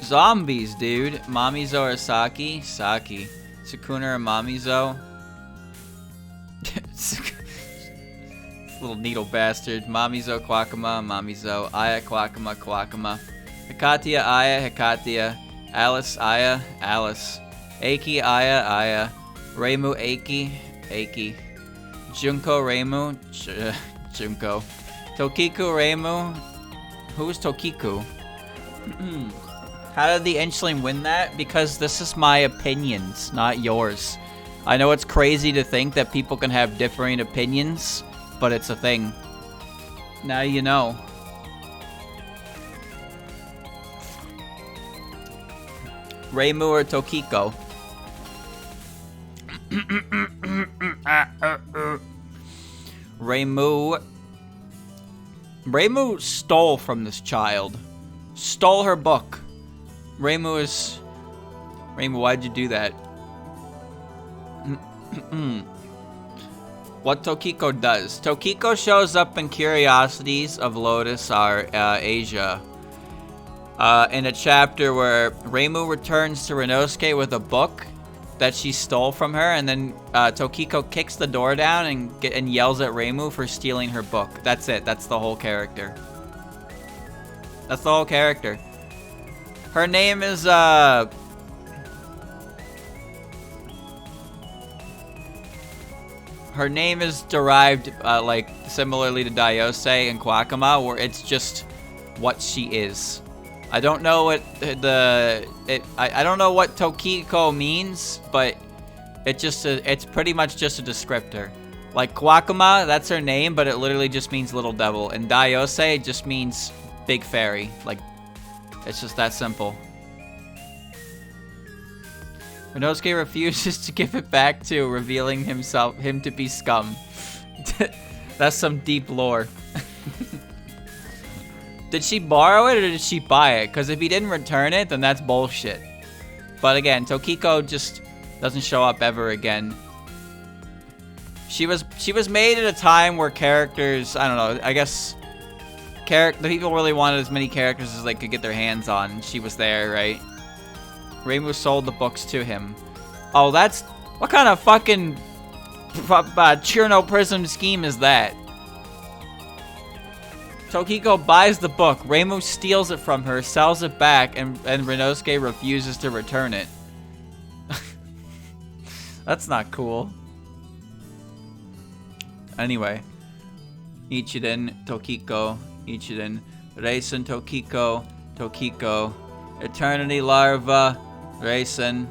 Zombies, dude. Mamizo or Saki? Saki. Sukuna or Mamizo? Little needle bastard. Mamizo, Kwakama, Mamizo. Aya, Kwakama, Kwakama. Hikatia, Aya, Hikatia. Alice, Aya, Alice. Eiki, Aya, Aya. Reimu, Eiki, Eiki. Junko, Reimu, Junko. Tokiku, Reimu. Who's Tokiku? How did the Inchling win that? Because this is my opinions, not yours. I know it's crazy to think that people can have differing opinions, but it's a thing. Now you know. Reimu or Tokiko? Reimu stole from this child. Stole her book. Reimu, why'd you do that? What Tokiko does. Tokiko shows up in Curiosities of Lotus Asia. In a chapter where Reimu returns to Renosuke with a book that she stole from her, and then Tokiko kicks the door down and yells at Reimu for stealing her book. That's it. That's the whole character. That's the whole character. Her name is her name is derived like similarly to Daiose and Kwakama, where it's just what she is. I don't know what I don't know what Tokiko means, but it's pretty much just a descriptor. Like Kwakama, that's her name, but it literally just means little devil. And Daiose, it just means big fairy. Like, it's just that simple. Renosuke refuses to give it back to, revealing him to be scum. That's some deep lore. Did she borrow it or did she buy it? Because if he didn't return it, then that's bullshit. But again, Tokiko just doesn't show up ever again. She was made at a time where characters, I don't know, I guess the people really wanted as many characters as they could get their hands on, and she was there, right? Reimu sold the books to him. Oh, that's... What kind of fucking Cherno Prism scheme is that? Tokiko buys the book, Reimu steals it from her, sells it back, and Renosuke refuses to return it. That's not cool. Anyway. Ichiden, Tokiko, Ichiden, Reisen, Tokiko, Tokiko, Eternity Larva, Reisen.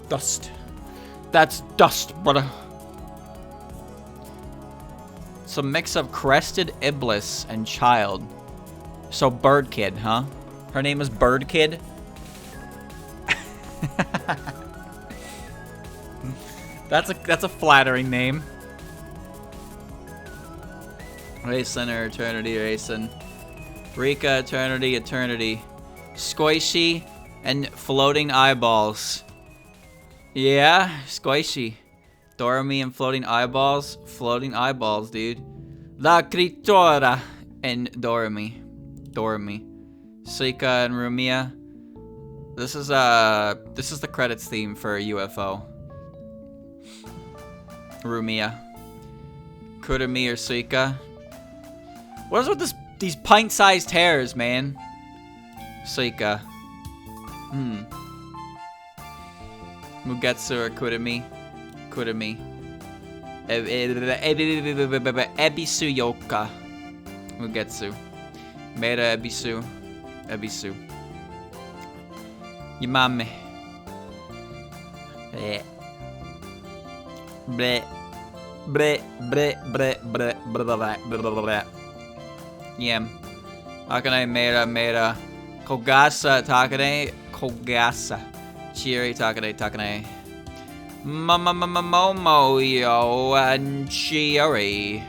Dust. That's dust, brother. It's a mix of Crested Iblis and Child. So Bird Kid, huh? Her name is Bird Kid? That's a flattering name. Racing or Eternity, Racing. Rika, Eternity, Eternity. Squishy and Floating Eyeballs. Yeah, Squishy. Doremi and Floating Eyeballs. Floating Eyeballs, dude. La Critora and Doremi. Doremi. Suika and Rumia. This is the credits theme for UFO. Rumia. Kurumi or Suika. What is with these pint-sized hairs, man? Suika. Mugetsu or Kurumi. Kurumi. Ebisu Yoka. Mugetsu. Mera Ebisu. Ebisu. Yamame. Bleh. Bleh. Bleh. Bleh. Bleh. Bleh. Bleh. Yam. Akane Mera. Kogasa Takane. Kogasa. Chiri Takane Takane. Momo yo and Chiori.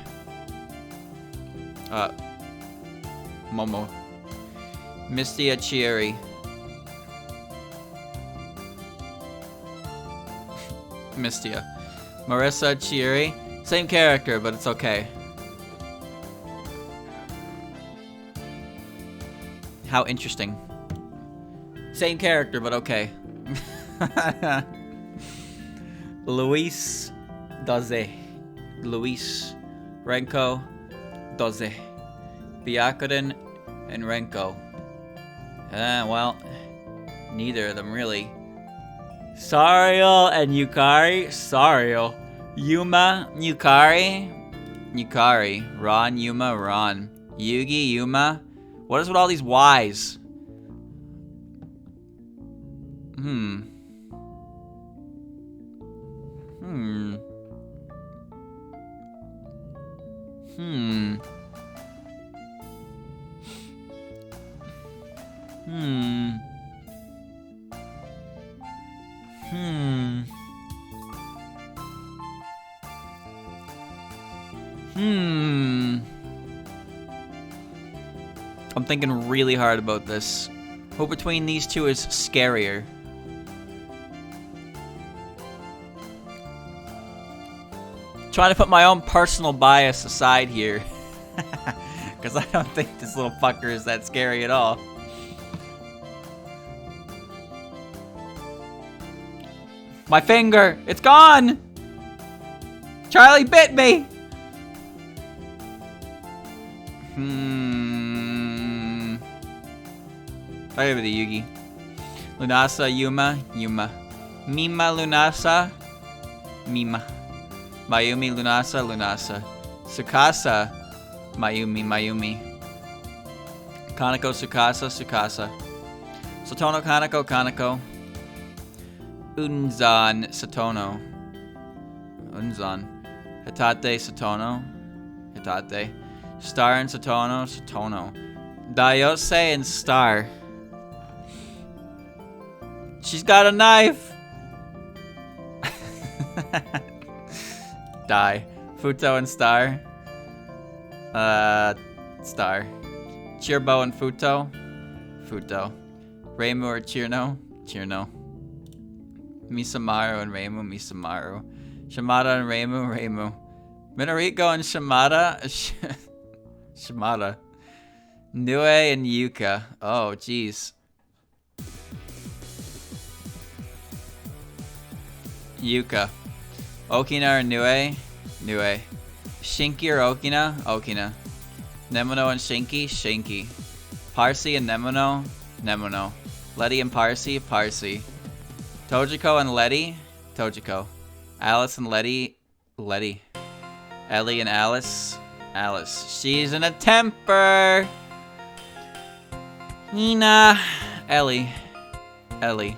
Momo. Misty Chiri. Mistia. Marissa Chiri. Same character, but it's okay. How interesting. Same character, but okay. Luis Doze. Luis Renko Doze. Byakuren and Renko. Well, neither of them really. Sariel and Yukari. Sariel. Yuma, Yukari. Yukari. Ron, Yuma, Ron. Yugi, Yuma. What is with all these Y's? Hmm. I'm thinking really hard about this. Who between these two is scarier? Trying to put my own personal bias aside here. Because I don't think this little fucker is that scary at all. My finger! It's gone! Charlie bit me! Sorry about the Yugi. Lunasa, Yuma, Yuma. Mima, Lunasa, Mima. Mayumi, Lunasa, Lunasa. Tsukasa, Mayumi, Mayumi. Kaneko, Tsukasa, Tsukasa. Satono, Kaneko, Kaneko. Unzan, Satono. Unzan. Hitate, Satono. Hitate. Star and Satono, Satono. Dayose and Star. She's got a knife! Die. Futo and Star. Star. Chirbo and Futo. Futo. Reimu or Chirno. Chirno. Misamaru and Reimu. Misamaru. Shimada and Reimu. Reimu. Minariko and Shimada. Shimada. Nue and Yuka. Oh, jeez. Yuka. Okina or Nue? Nue. Shinki or Okina? Okina. Nemono and Shinki? Shinki. Parsi and Nemono? Nemono. Letty and Parsi? Parsi. Tojiko and Letty? Tojiko. Alice and Letty? Letty. Ellie and Alice? Alice. She's in a temper! Hina. Ellie. Ellie.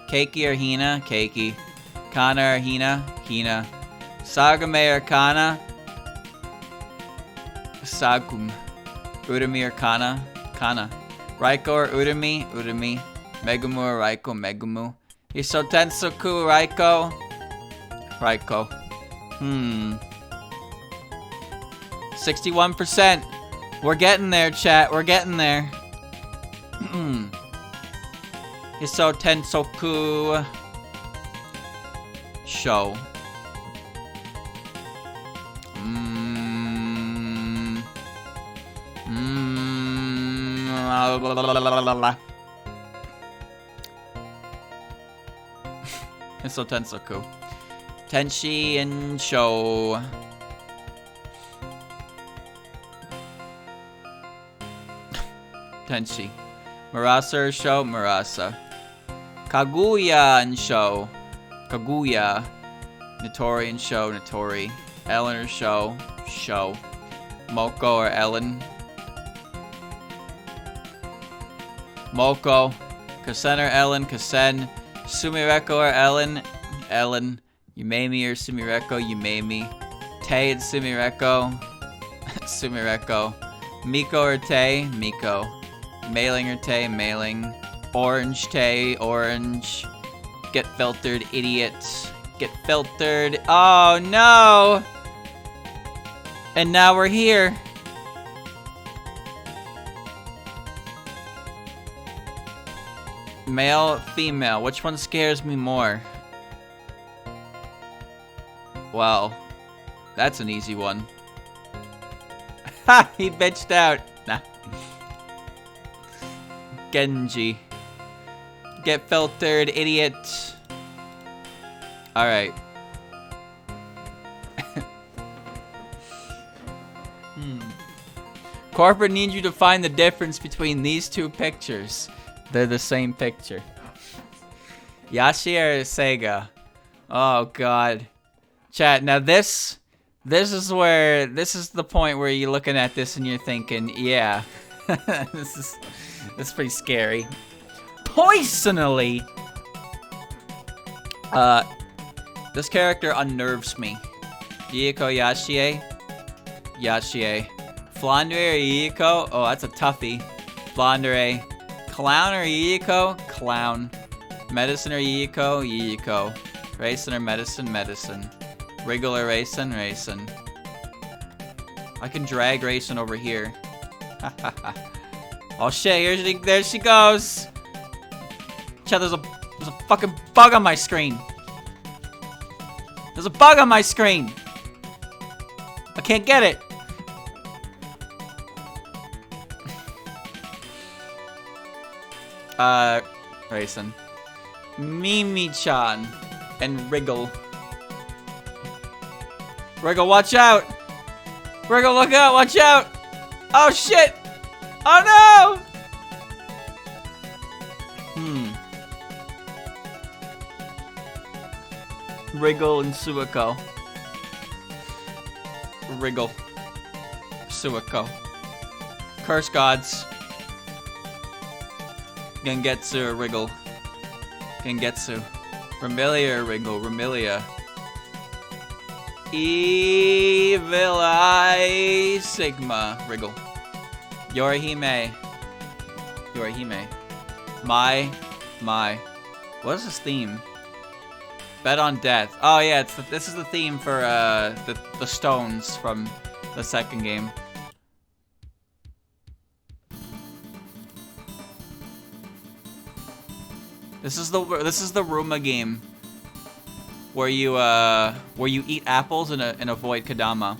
Keiki or Hina? Keiki. Kana or Hina? Hina. Sagame or Kana? Sagum. Urumi or Kana? Kana. Raiko or Urumi? Urumi. Megumu or Raiko? Megumu. Isotensoku Raiko? Raiko. 61%. We're getting there, chat. We're getting there. Isotensoku show. Isotensoku. Tenshi and show. Tenshi. Murasa or show? Murasa. Kaguya and show. Kaguya. Notori and show. Notori. Ellen or show? Show. Moko or Ellen? Moko. Kasen or Ellen? Kasen. Sumireko or Ellen? Ellen. Yumemi or Sumireko? Yumemi. Tei and Sumireko? Sumireko. Miko or Tei? Miko. Mailing or Tei? Mailing. Orange Tei? Orange. Get filtered, idiot. Get filtered. Oh no! And now we're here. Male, female. Which one scares me more? Well, that's an easy one. Ha! He bitched out. Nah. Genji. Get filtered, idiot. Alright. Corporate needs you to find the difference between these two pictures. They're the same picture. Yashi or Sega? Oh god. Chat, now this is the point where you're looking at this and you're thinking, yeah. this is pretty scary. Personally, this character unnerves me. Yiko Yashie? Yashie. Flandre or Yiko? Oh, that's a toughie. Flandre. Clown or Yiko? Clown. Medicine or Yiko? Yiko. Raisin or medicine? Medicine. Wriggle or Raisin? Raisin. I can drag Raisin over here. Oh shit, there she goes. Chat, there's a fucking bug on my screen. There's a bug on my screen. I can't get it. Raisin. Mimi-chan and Wriggle. Wriggle, watch out! Wriggle, look out, watch out! Oh shit! Oh no! Wriggle and Suiko. Wriggle. Suiko. Curse gods. Gengetsu or Wriggle. Gengetsu. Remilia or Wriggle. Remilia. Evil Eye Sigma. Wriggle. Yorihime. Yorihime. My. What is this theme? Bet on death. Oh yeah, this is the theme for the stones from the second game. This is the Ruma game where you eat apples and avoid Kadama.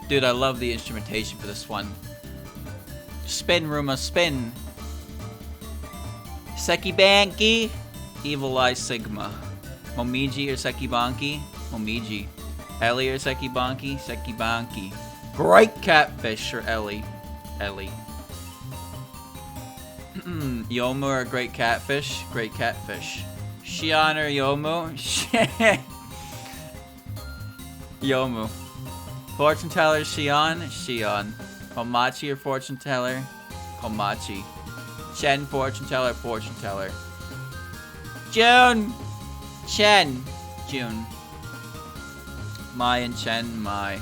Dude, I love the instrumentation for this one. Spin, Ruma, spin. Sekibanki, Evil Eye Sigma. Momiji or Sekibanki? Momiji. Ellie or Sekibanki? Sekibanki. Great Catfish or Ellie? Ellie. Yomu or Great Catfish? Great Catfish. Shion or Yomu? Yomu. Fortune Teller Shion? Shion. Komachi or Fortune Teller? Komachi. Chen Fortune Teller? Fortune Teller. June! Chen. June. Mai and Chen. Mai.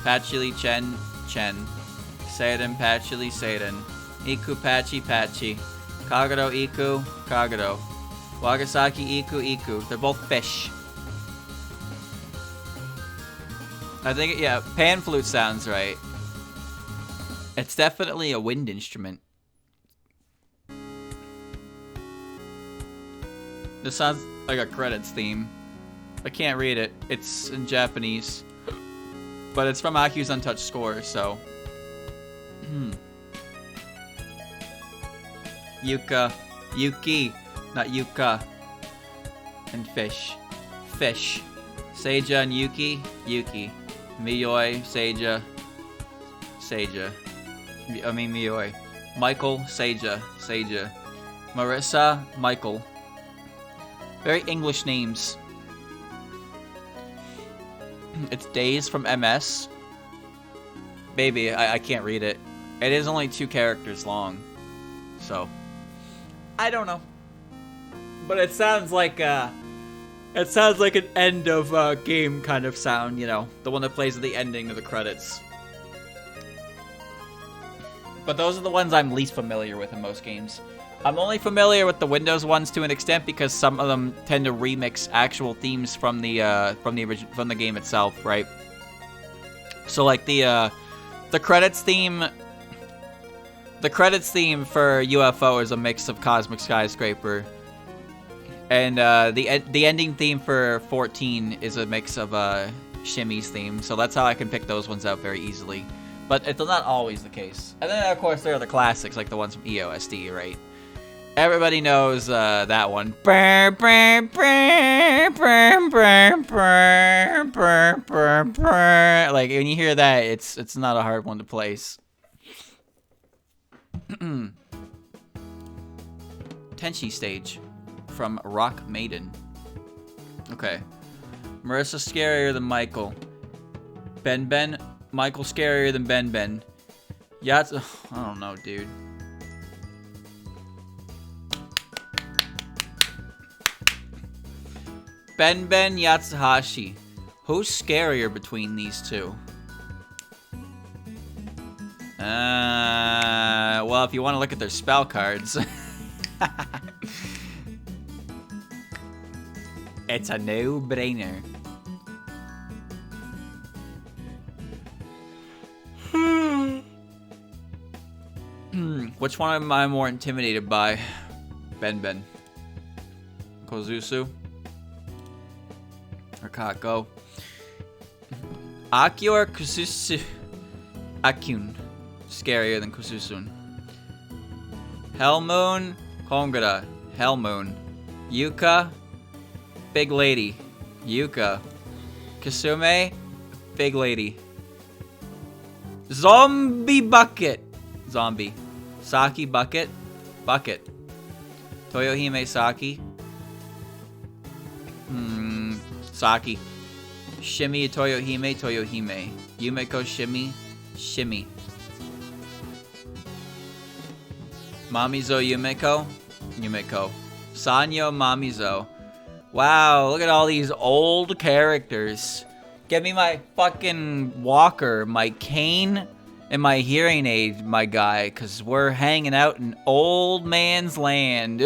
Patchily Chen. Chen. Seiden Patchily Seiden. Iku Patchy Patchy. Kagero Iku. Kagero. Wagasaki Iku Iku. They're both fish. I think, yeah, pan flute sounds right. It's definitely a wind instrument. This sounds like a credits theme. I can't read it. It's in Japanese. But it's from Akiu's Untouched Score, so... Yuka. Yuki. Not Yuka. And fish. Fish. Seija and Yuki. Yuki. Miyoi. Seija. Seija. I mean Miyoi. Michael. Seija. Seija. Marissa. Michael. Very English names. It's Days from MS. Baby, I can't read it. It is only 2 characters long. So, I don't know. But it sounds like an end of game kind of sound, you know, the one that plays at the ending of the credits. But those are the ones I'm least familiar with in most games. I'm only familiar with the Windows ones to an extent because some of them tend to remix actual themes from the game itself, right? So like the credits theme for UFO is a mix of Cosmic Skyscraper And the ending theme for 14 is a mix of Shimmy's theme, so that's how I can pick those ones out very easily. But it's not always the case. And then, of course, there are the classics, like the ones from EOSD, right? Everybody knows that one. Like, when you hear that, it's not a hard one to place. Tenchi stage from Rock Maiden. Okay. Marissa scarier than Michael. Ben. Michael scarier than Ben. Yats. I don't know, dude. Ben Yatsuhashi. Who's scarier between these two? Well, if you want to look at their spell cards. It's a no-brainer. Which one am I more intimidated by? Ben. Kozusu? Or Kako? Aki or Kususu? Akyun. Scarier than Kususun. Hellmoon? Kongara. Hellmoon. Yuka? Big lady. Yuka. Kasume? Big lady. Zombie bucket. Zombie. Saki bucket. Bucket. Toyohime Saki. Saki. Shimmy Toyohime. Yumeko Shimmy. Mamizo Yumeko. Sanyo Mamizo. Wow, look at all these old characters. Get me my fucking walker, my cane, and my hearing aid, my guy, because we're hanging out in old man's land.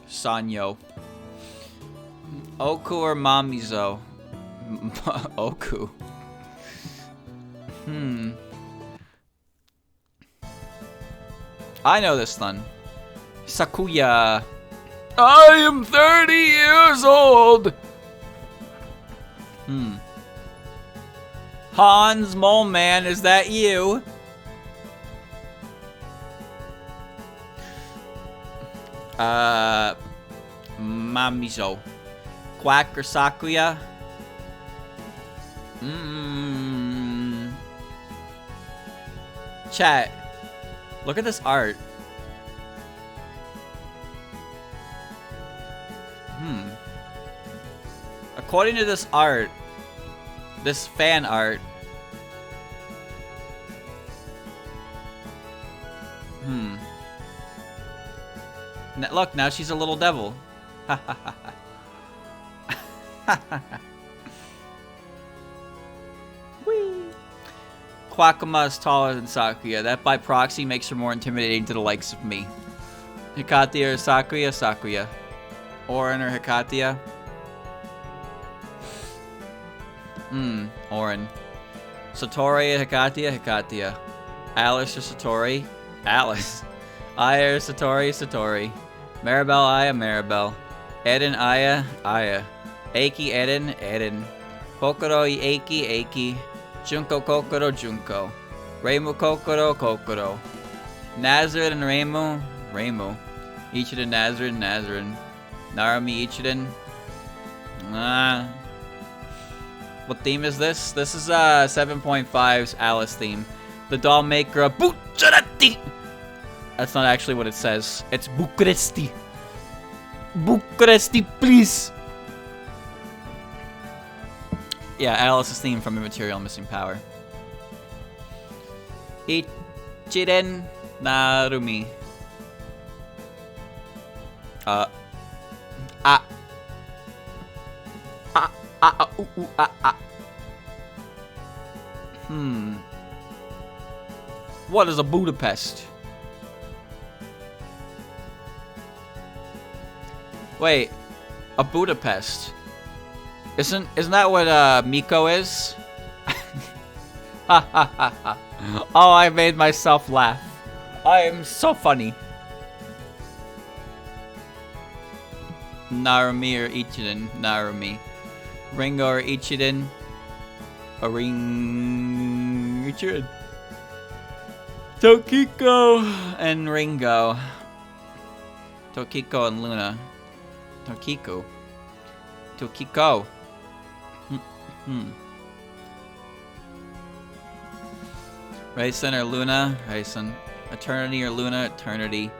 Sanyo. Oku or Mamizo? Oku. I know this one. Sakuya. I am 30 years old. Hans Mole Man, is that you? Mamizo. Quack or Sakuya? Chat. Look at this art. According to this art, this fan art, look, now she's a little devil. Whee! Kwakama is taller than Sakuya. That by proxy makes her more intimidating to the likes of me. Hikatia or Sakuya? Orin or Hikatia? Orin. Satori or Hikatia? Alice or Satori? Alice. Aya or Satori? Maribel, Aya, Maribel. Eden, Aya. Eiki, Eden. Kokoro, Eiki. Junko, Junko. Reimu, Kokoro. Nazareth and Reimu. Ichiden, Nazareth. Narumi, Ichiden. What theme is this? This is 7.5's Alice theme. The doll maker of Bucharesti. That's not actually what it says. It's Bucharesti. Bucharesti, please. Yeah, Alice's theme from Immaterial Missing Power. Ichiden Narumi. What is a Budapest? Wait, a Budapest. Isn't that what Miko is? Oh, I made myself laugh. I am so funny. Narumi or Ichiden? Narumi. Ringo or Ichiden? Ichiden. Tokiko and Ringo. Tokiko and Luna. Tokiko. Raisin or Luna? Raisin. Eternity or Luna? Eternity.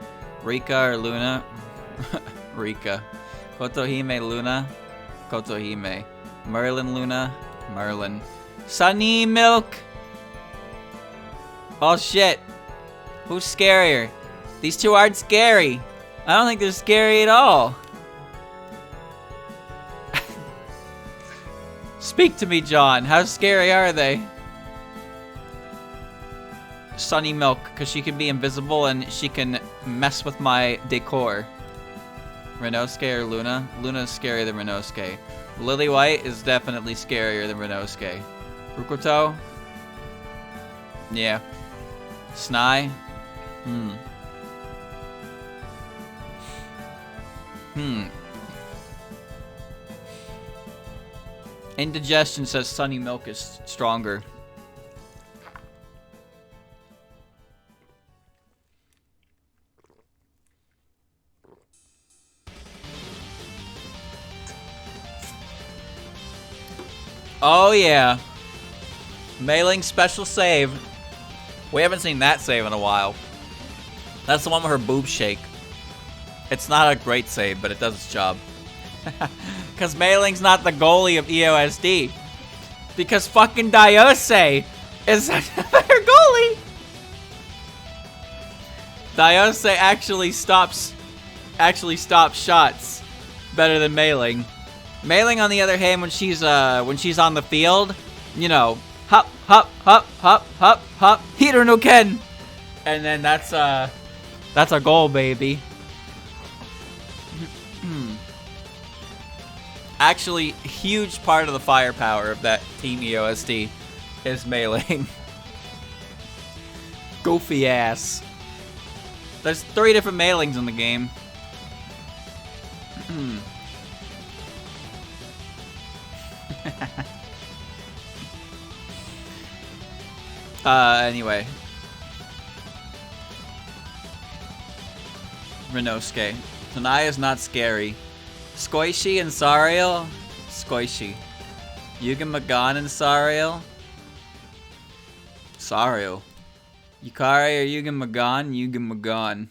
Rika or Luna? Rika. Kotohime Luna? Kotohime. Merlin Luna? Merlin. Sunny Milk! Oh shit. Who's scarier? These two aren't scary. I don't think they're scary at all. Speak to me, John. How scary are they? Sunny Milk, because she can be invisible and she can mess with my decor. Renosuke or Luna? Luna is scarier than Renosuke. Lily White is definitely scarier than Renosuke. Rukoto? Yeah. Snai? Indigestion says Sunny Milk is stronger. Oh yeah. Mei-Ling special save. We haven't seen that save in a while. That's the one with her boobs shake. It's not a great save, but it does its job. Because Mei-Ling's not the goalie of EOSD. Because fucking Daiose is a better goalie. Daiose actually stops shots better than Mei-Ling. Mei-Ling, on the other hand, when she's on the field, you know, hop, hop, hop, hop, hop, hop, Hiro no Ken, and then that's a goal, baby. Actually, huge part of the firepower of that Team EOSD is Mei-Ling. Goofy ass. There's 3 different Mei-Lings in the game. Anyway. Renosuke. Tanaya's not scary. Squishy and Sariel? Squishy. Yugen Magan and Sariel? Sariel. Yukari or Yugen Magan? Yugen Magan.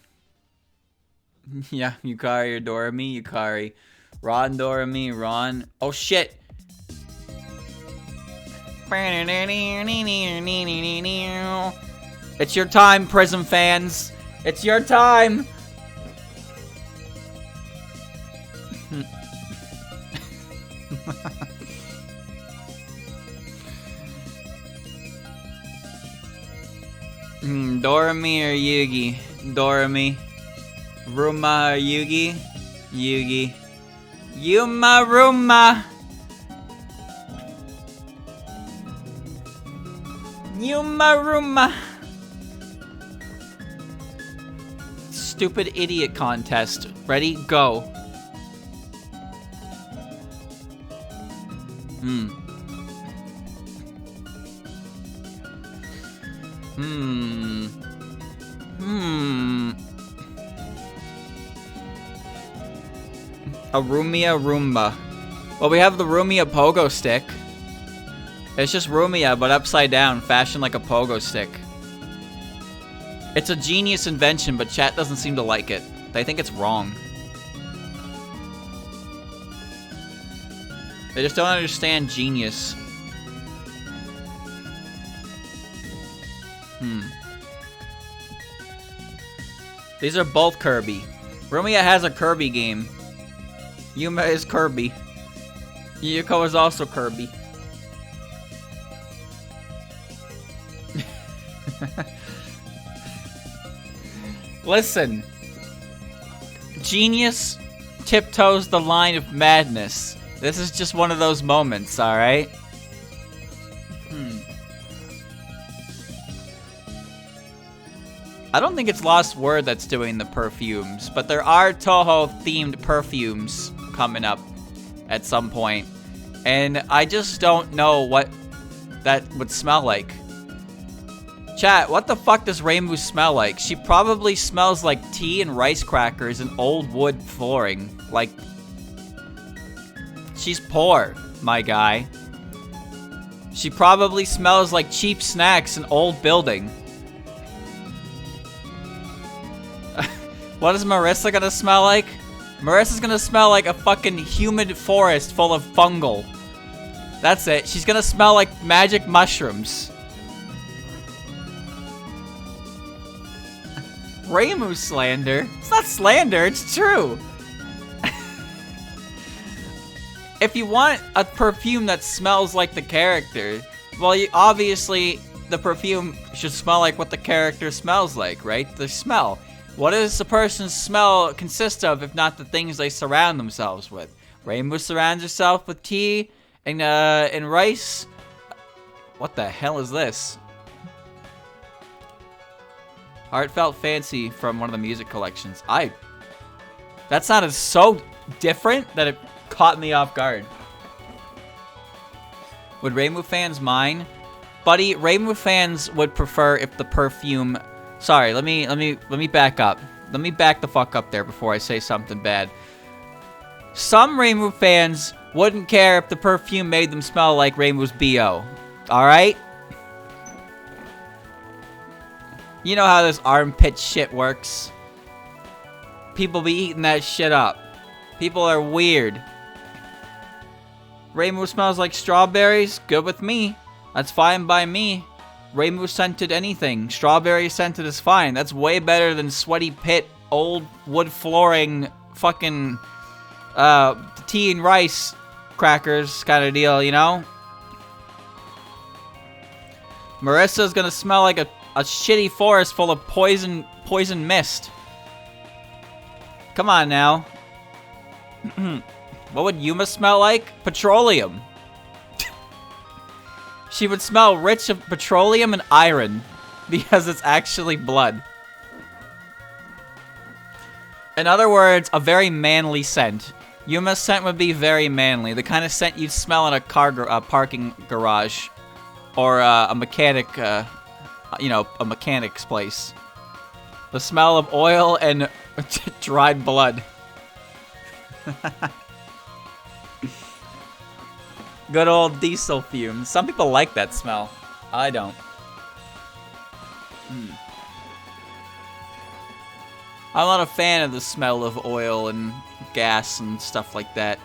Yeah, Yukari or Doremi? Yukari. Ron Doremi? Ron. Oh shit! It's your time, Prism fans. It's your time. Doremi or Yugi? Doremi. Ruma or Yugi? Yugi. Yuma Ruma. Yumaruma. Stupid idiot contest. Ready? Go. A Rumia Roomba. Well, we have the Rumia Pogo Stick. It's just Rumia, but upside down, fashioned like a pogo stick. It's a genius invention, but chat doesn't seem to like it. They think it's wrong. They just don't understand genius. These are both Kirby. Rumia has a Kirby game. Yuma is Kirby. Yuko is also Kirby. Listen. Genius tiptoes the line of madness. This is just one of those moments, alright? I don't think it's Lost Word that's doing the perfumes, but there are Touhou-themed perfumes. coming up at some point. And I just don't know what that would smell like. Chat, what the fuck does Rainbow smell like? She probably smells like tea and rice crackers and old wood flooring. Like, she's poor, my guy. She probably smells like cheap snacks and old building. What is Marissa gonna smell like? Marissa's gonna smell like a fucking humid forest full of fungal. That's it. She's gonna smell like magic mushrooms. Reimu slander? It's not slander, it's true. If you want a perfume that smells like the character, well, obviously the perfume should smell like what the character smells like, right? The smell. What does a person's smell consist of if not the things they surround themselves with? Rainbow surrounds herself with tea and rice. What the hell is this? Heartfelt Fancy from one of the music collections. That sounded so different that it caught me off guard. Would Rainbow fans mind? Buddy, Rainbow fans would prefer if the perfume... Sorry, let me back up. Let me back the fuck up there before I say something bad. Some Rainbow fans wouldn't care if the perfume made them smell like Rainbow's BO. Alright? You know how this armpit shit works. People be eating that shit up. People are weird. Rainbow smells like strawberries? Good with me. That's fine by me. Rainbow scented anything. Strawberry scented is fine. That's way better than sweaty pit, old wood flooring, fucking tea and rice crackers kind of deal, you know? Marissa's gonna smell like a shitty forest full of poison mist. Come on now. What would Yuma smell like? Petroleum. She would smell rich of petroleum and iron because it's actually blood. In other words, a very manly scent. Yuma's scent would be very manly. The kind of scent you'd smell in a parking garage or a mechanic, you know, a mechanic's place. The smell of oil and dried blood. Good old diesel fumes. Some people like that smell. I don't. I'm not a fan of the smell of oil and gas and stuff like that.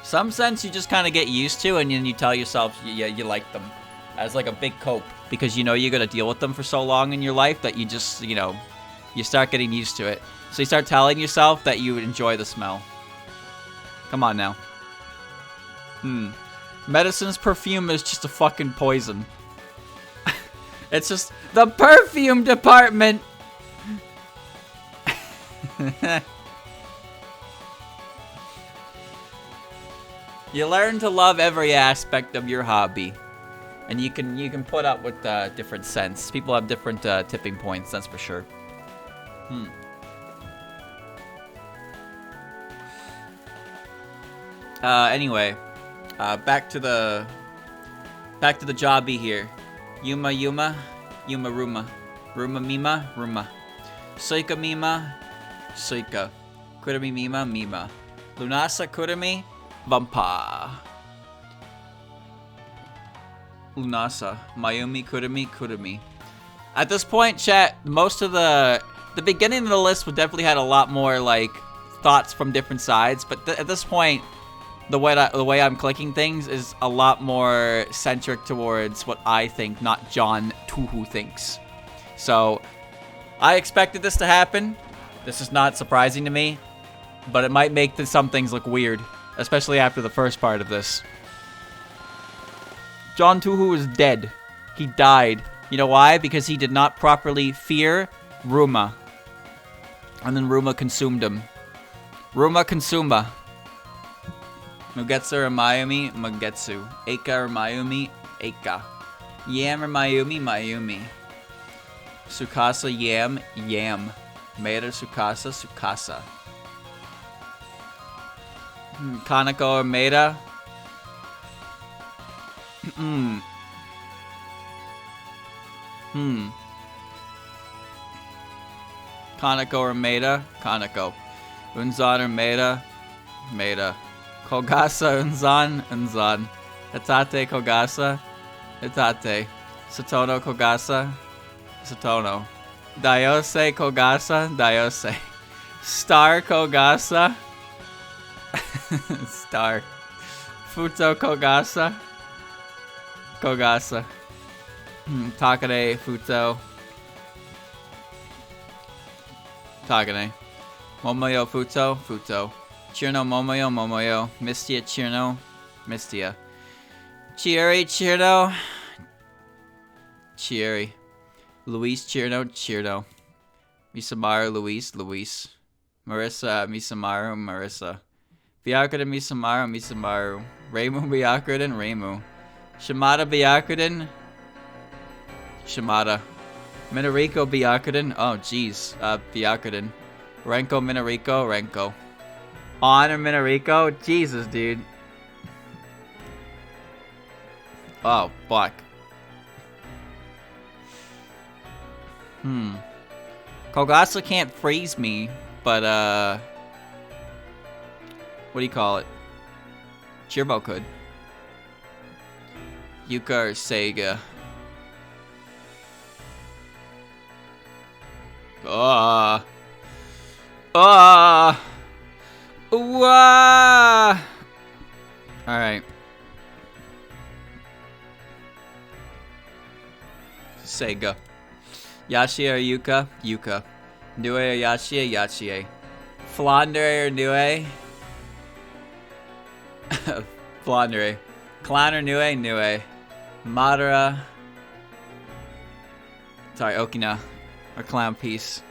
Some scents you just kind of get used to, and then you tell yourself you like them as like a big cope, because you know you're gonna deal with them for so long in your life that you just, you know, you start getting used to it. So you start telling yourself that you enjoy the smell. Come on now. Medicine's perfume is just a fucking poison. It's just the perfume department. You learn to love every aspect of your hobby, and you can put up with different scents. People have different tipping points, that's for sure. Anyway, back to the jobby here. Yuma Ruma. Ruma Mima, Ruma. Suika Mima, Suika. Kurumi Mima, Mima. Lunasa Kurumi, Vampa. Lunasa. Mayumi Kurumi, Kurumi. At this point, chat, most of the beginning of the list would definitely had a lot more, like, thoughts from different sides, but at this point, the way I'm clicking things is a lot more centric towards what I think, not John Touhou thinks. So, I expected this to happen. This is not surprising to me, but it might make some things look weird, especially after the first part of this. John Touhou is dead. He died. You know why? Because he did not properly fear Ruma. And then Ruma consumed him. Ruma Consuma. Mugetsu or Mayumi, Mugetsu. Eika or Mayumi, Eika. Yam or Mayumi, Mayumi. Tsukasa, Yam, Yam. Maeda, Sukasa, Sukasa. Kanako or Maeda? Kanako or Maeda? Kanako. Unzan or Maeda? Maeda. Kogasa, Unzan? Unzan. Hitate, Kogasa? Hitate. Satono, Kogasa? Satono. Dayose, Kogasa? Dayose. Star, Kogasa? Star. Futo, Kogasa? Kogasa. Takane, Futo. Takane. Momoyo, Futo? Futo. Chirno, Momoyo, Momoyo. Mistia, Chirno? Mistia. Chieri, Chirno? Chieri. Luis, Chirno? Chirno. Misamaru, Luis? Luis. Marissa, Misamaru? Marissa. Byakuren, Misamaru? Misamaru. Reimu, Byakuren? Reimu. Shimada, Byakuren? Shimada. Minariko, Byakuren? Oh, jeez. Byakuren. Renko, Minariko? Renko. Honor, Minariko? Jesus, dude. Oh, fuck. Kogasa can't freeze me, but, what do you call it? Chirbo could. Yuka or Sega? Alright. Sega. Yashie or Yuka? Yuka. Nue or Yashie? Yashie. Flandre or Nue? Flandre. Clown or Nue? Nue. Madara. Sorry, Okina. Or Clown Piece.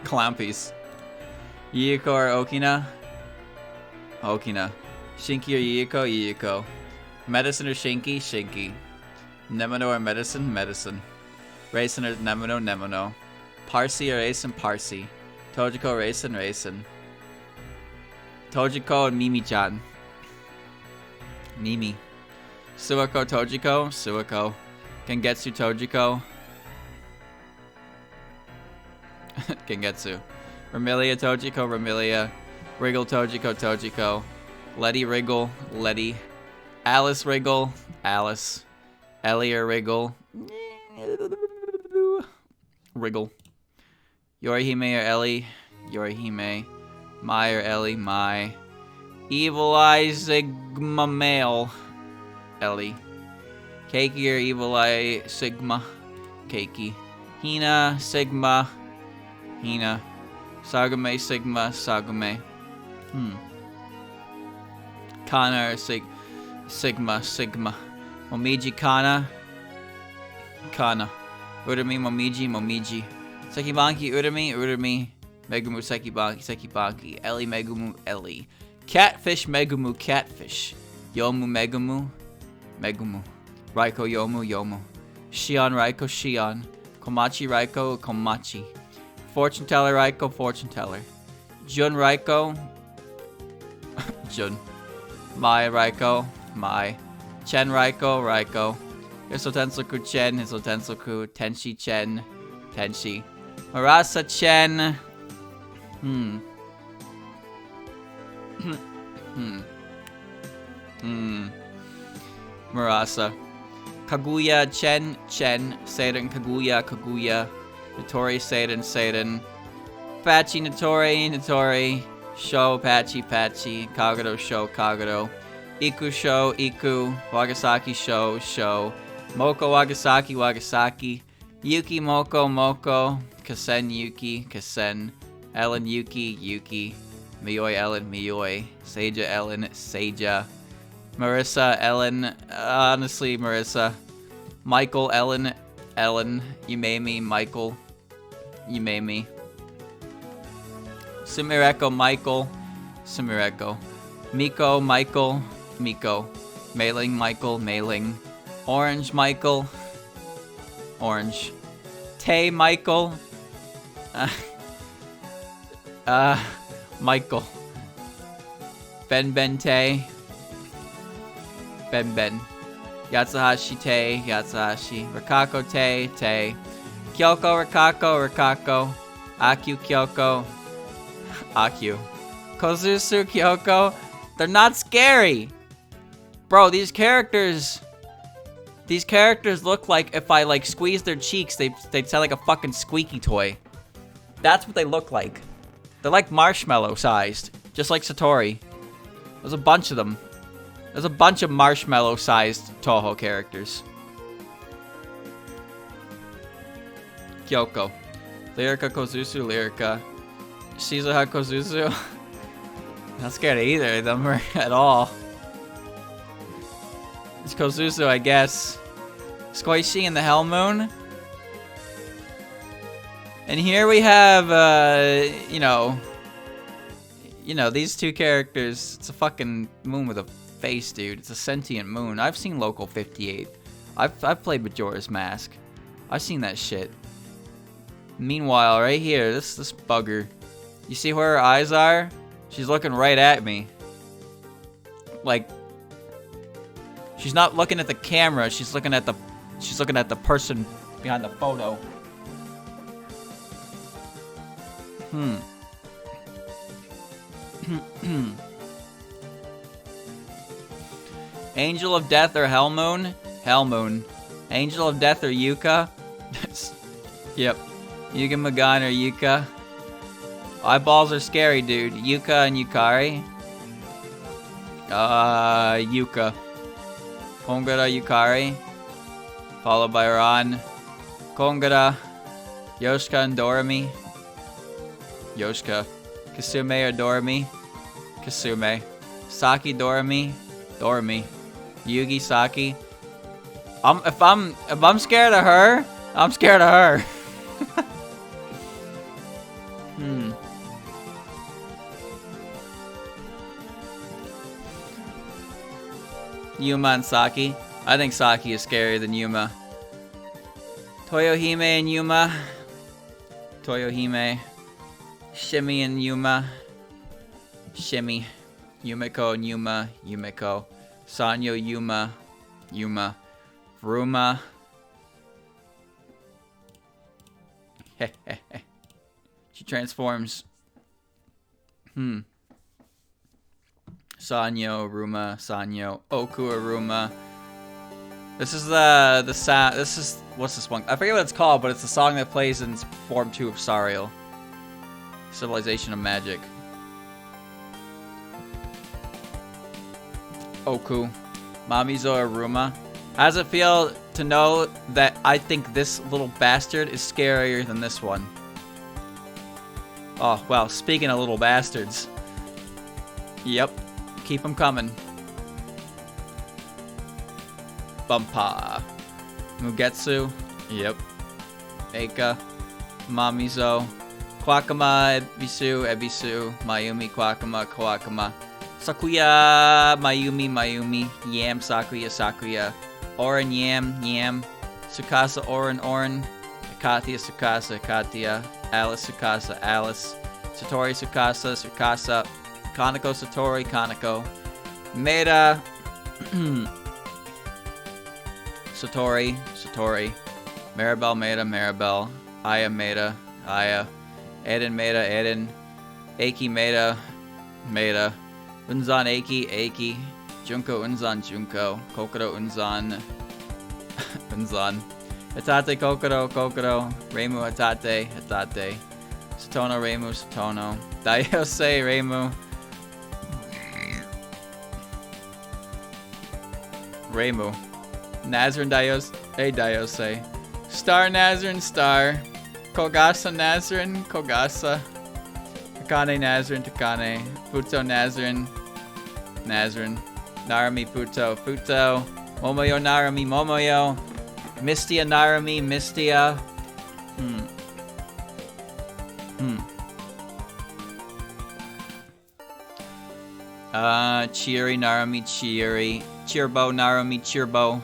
Clown Piece. Yiko or Okina? Okina. Shinki or Yiko? Yiko. Medicine or Shinki? Shinki. Nemono or Medicine? Medicine. Raisin or Nemono? Nemono. Parsi or Raisin? Parsi. Tojiko or Raisin? Raisin. Tojiko or Mimi-chan? Mimi. Suwako, Tojiko? Suwako. Gengetsu, Tojiko? Gengetsu. Remilia, Tojiko? Remilia. Wriggle, Tojiko? Tojiko. Letty, Wriggle? Letty. Alice, Wriggle? Alice. Ellie or Wriggle? Wriggle. Yorihime or Ellie? Yorihime. Mai or Ellie? Mai. Evil Eye Sigma Male? Ellie. Keiki or Evil Eye Sigma? Keiki. Hina Sigma? Hina. Sagume Sigma? Sagume. Kana or Sigma? Sigma. Momiji Kana? Kana. Urami Momiji? Momiji. Sekibanki Urami? Urami. Megumu Sekibanki? Sekibanki. Ellie Megumu? Ellie. Catfish Megumu? Catfish. Yomu Megumu? Megumu. Raiko Yomu? Yomu. Shion Raiko? Shion. Komachi Raiko? Komachi. Fortune Teller Raiko? Fortune Teller. Jun Raiko? Jun. Mai Raiko? Mai. Chen Raiko? Raiko. Hisotensoku Chen? Hisotensoku. Tenshi Chen? Tenshi. Marasa Chen? Marasa. Kaguya Chen? Chen. Seidan Kaguya? Kaguya. Notori Seidan? Seidan. Pachi Notori? Notori. Sho Pachi? Pachi. Kagero Sho? Kagero. Iku Sho? Iku. Wagasaki Sho? Sho. Moko Wagasaki? Wagasaki. Yuki Moko? Moko. Kasen Yuki? Kasen. Ellen Yuki? Yuki. Miyoi Ellen? Miyoi. Seija Ellen? Seija. Marissa Ellen? Honestly, Marissa. Michael Ellen? Ellen. Yumemi Michael? Yumemi. Sumireko Michael? Sumireko. Miko Michael? Miko. Mailing Michael? Mailing. Orange Michael. Orange. Tay Michael. Michael. Ben Tay. Ben. Yatsuhashi Tay. Yatsuhashi. Rikako Tay. Kyoko Rikako. Aku Kyoko. Aku. Kozusu Kyoko. They're not scary. Bro, these characters look like if I like squeeze their cheeks, they'd sound like a fucking squeaky toy. That's what they look like. They're like marshmallow sized, just like Satori. There's a bunch of them. There's a bunch of marshmallow sized Touhou characters. Kyoko. Lyrica Kozusu, Lyrica. Shizuha Kozusu. Not scared of either of them at all. It's Kozusu, I guess. Squishy and the Hell Moon. And here we have, you know, these two characters. It's a fucking moon with a face, dude. It's a sentient moon. I've seen Local 58. I've played Majora's Mask. I've seen that shit. Meanwhile, right here, this bugger. You see where her eyes are? She's looking right at me. Like, she's not looking at the camera. She's looking at the person behind the photo. Angel of Death or Hell Moon? Hell Moon. Angel of Death or Yuka? Yep. Yuga Magan or Yuka? Eyeballs are scary, dude. Yuka and Yukari? Yuka. Kongara Yukari. Followed by Ran. Kongara. Yoshika and Doremi. Yoshika. Kasume or Doremi? Kasume. Saki Doremi? Doremi. Yugi Saki. If I'm scared of her, I'm scared of her. Yuma and Saki. I think Saki is scarier than Yuma. Toyohime and Yuma. Toyohime. Shimmy and Yuma. Shimmy. Yumeko and Yuma. Yumeko. Sanyo Yuma. Yuma. Ruma. She transforms. Sanyo, Ruma, Sanyo, Oku, Aruma. This is the sound. This is, what's this one? I forget what it's called, but it's the song that plays in Form 2 of Sariel. Civilization of Magic. Oku. Mamizo Aruma. How does it feel to know that I think this little bastard is scarier than this one? Oh, well, speaking of little bastards. Yep. Keep them coming. Bumpa. Mugetsu. Yep. Eika. Mamizo. Kwakama, Ebisu. Mayumi, Kwakama. Sakuya, Mayumi. Yam, Sakuya. Orin, Yam. Tsukasa, Orin. Akatia, Tsukasa. Alice, Tsukasa. Satori, Tsukasa. Kaneko, Satori, Kaneko. Maeda. Satori. Maribel. Aya, Maeda. Eden, Maeda. Eiki, Maeda. Unzan, Eiki. Junko, Junko. Kokoro, Unzan. Hatate, Kokoro. Reimu, Hatate. Satono, Reimu. Daiose, Reimu. Nazrin, Daiose. Star, Nazrin, Star. Kogasa, Nazrin. Takane, Nazrin. Futo, Nazrin. Narami, Futo. Momoyo, Narami, Momoyo. Mistia, Narami, Mistia. Cheery, Narami, Cheery. Cheerbo, Narami, Cheerbo.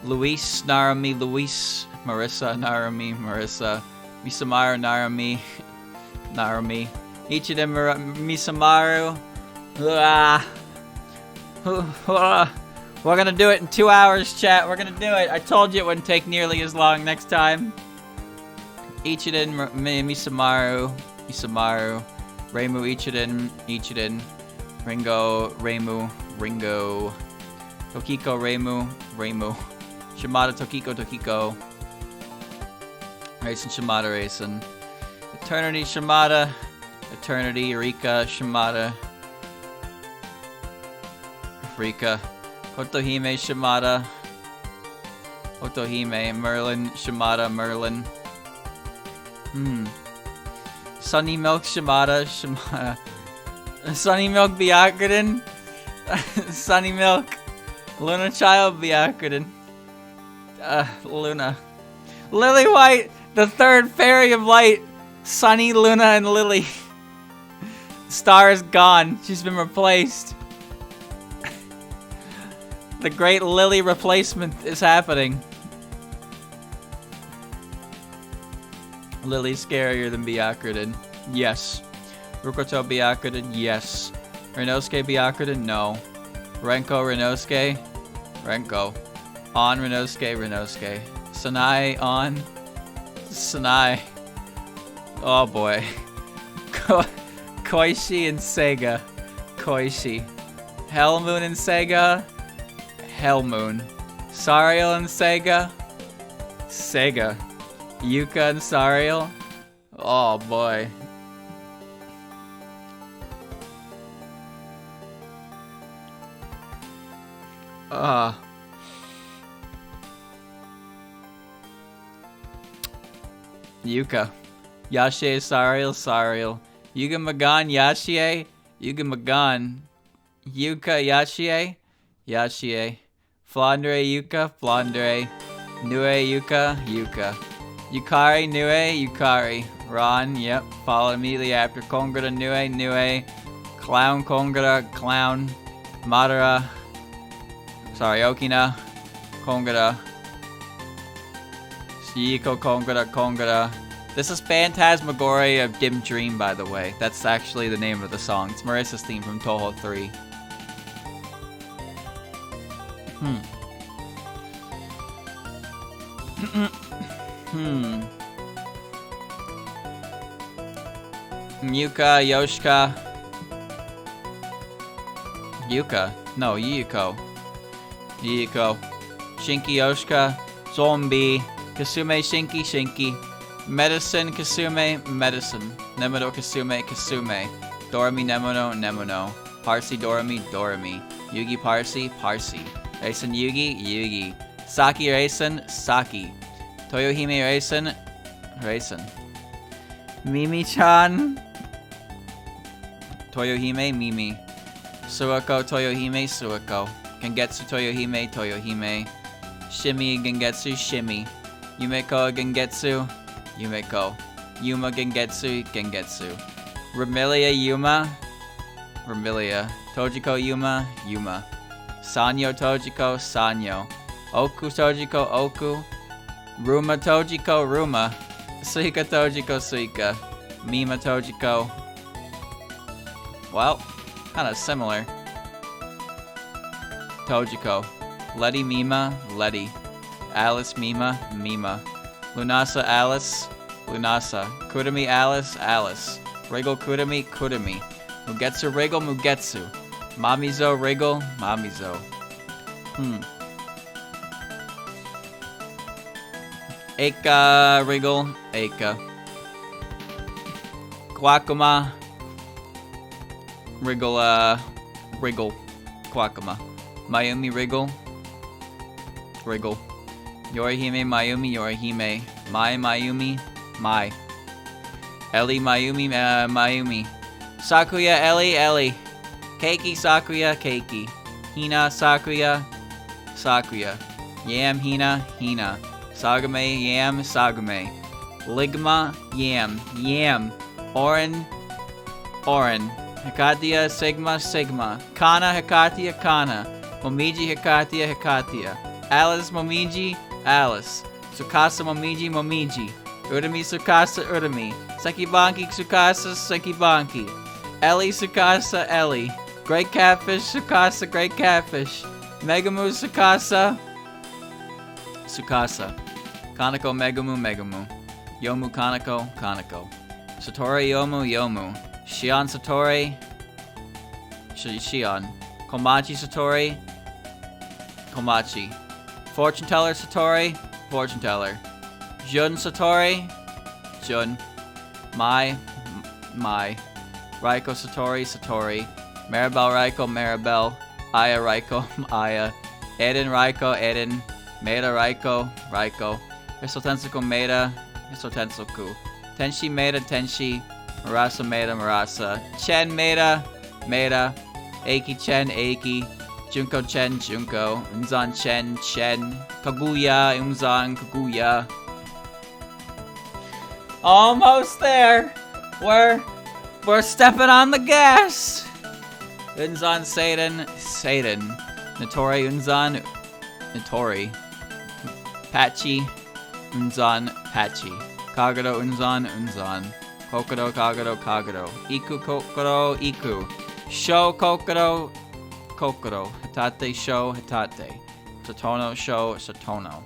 Luis, Narumi, Luis. Marissa, Narumi, Marissa. Misamaru, Narumi, Narumi. Ichiden, Misamaru. We're gonna do it in 2 hours, chat. We're gonna do it. I told you it wouldn't take nearly as long next time. Ichiden, Misamaru, Misamaru. Reimu, Ichiden, Ichiden. Ringo, Reimu, Ringo. Tokiko, Reimu, Reimu. Shimada, Tokiko, Tokiko. Racing, Shimada, Racing. Eternity, Shimada. Eternity, Rika, Shimada. Rika. Otohime, Shimada. Otohime. Merlin, Shimada, Merlin. Sunny Milk, Shimada, Shimada. Sunny Milk, Byakuren. Sunny Milk. Luna Child, Byakuren. Luna. Lily White, the third fairy of light. Sunny, Luna, and Lily. Star is gone. She's been replaced. The great Lily replacement is happening. Lily's scarier than Byakuren. Yes. Rukoto Byakuren. Yes. Renosuke Byakuren. No. Renko Renosuke. Renko. On Renosuke. Renosuke. Sanai on. Sanai. Oh boy. Koishi and Sega. Koishi. Hellmoon and Sega. Hellmoon. Sariel and Sega. Sega. Yuka and Sariel. Oh boy. Yuka. Yashie, Sariel, Sariel. Yuga Magan, Yashie. Yuga Magan. Yuka, Yashie. Yashie. Flandre, Yuka, Flandre. Nue, Yuka, Yuka. Yukari, Nue, Yukari. Ron, yep, follow immediately after. Kongara, Nue, Nue. Clown, Kongara, Clown. Madara. Sorry, Okina. Kongara. Shiiko, Kongara, Kongara. This is Phantasmagoria of Dim Dream, by the way. That's actually the name of the song. It's Marissa's theme from Touhou 3. Yuka, Yoshika. Yuka. No, Yuko. Yuko. Shinki, Yoshika. Zombie. Kasume, Shinki, Shinki. Medicine, Kasume, Medicine. Nemono, Kasume, Kasume. Dorami, Nemono, Nemono. Parsi, Dorami, Dorami. Yugi, Parsi, Parsi. Raisin, Yugi, Yugi. Saki, Raisin, Saki. Toyohime, Raisin, Raisin. Mimi-chan. Toyohime, Mimi. Suako, Toyohime, Suako. Gengetsu, Toyohime, Toyohime. Shimi, Gengetsu, Shimi. Yumeko, Gengetsu, Yumeko. Yuma, Gengetsu, Gengetsu. Remilia, Yuma. Remilia. Tojiko, Yuma, Yuma. Sanyo, Tojiko, Sanyo. Oku, Tojiko, Oku. Ruma, Tojiko, Ruma. Suika, Tojiko, Suika. Mima, Tojiko. Well, kind of similar. Tojiko. Letty, Mima, Letty. Alice, Mima, Mima. Lunasa, Alice, Lunasa. Kurumi, Alice, Alice. Wriggle, Kurumi, Kurumi. Mugetsu, Wriggle, Mugetsu. Mamizo, Wriggle, Mamizo. Eika, Wriggle, Eika. Kwakuma. Wriggle, Wriggle. Kwakuma. Mayumi, Wriggle. Wriggle. Yorihime, Mayumi, Yorihime. Mai, Mayumi, Mai. Ellie, Mayumi, Mayumi. Sakuya, Ellie, Ellie. Keiki, Sakuya, Keiki. Hina, Sakuya, Sakuya. Yam, Hina, Hina. Sagame, Yam, Sagame. Ligma, Yam, Yam. Orin, Orin. Hikatia, Sigma, Sigma. Kana, Hikatia, Kana. Momiji, Hikatia, Hikatia. Alice Momiji, Alice. Tsukasa Momiji, Momiji. Urami Tsukasa, Urami. Sekibanki Tsukasa, Sekibanki. Ellie Tsukasa, Ellie. Great Catfish, Tsukasa, Great Catfish. Megamu Tsukasa, Tsukasa. Kaneko Megamu, Megamu. Yomu Kaneko, Kaneko. Satori Yomu, Yomu. Shion Satori, Shion. Komachi Satori, Komachi. Fortune Teller Satori, Fortune Teller. Jun Satori, Jun. Mai. Raiko Satori, Satori. Maribel Raiko, Maribel. Aya Raiko, Aya. Eden Raiko, Eden. Maeda Raiko, Raiko. Hisotensuku Maeda, Hisotensuku. Tenshi Maeda, Tenshi. Murasa Maeda, Murasa. Chen Maeda, Maeda. Eiki Chen, Eiki. Junko Chen, Junko. Unzan Chen, Chen. Kaguya, Unzan, Kaguya. Almost there. We're stepping on the gas. Unzan Seiden, Seiden. Notori Unzan, Notori. Pachi, Unzan, Pachi. Kagero Unzan, Unzan. Kokoro, Kagero, Kagero. Iku, Kokoro, Iku. Sho, Kokoro, Kokoro. Hitate, Sho, Hitate. Satono, Sho, Satono.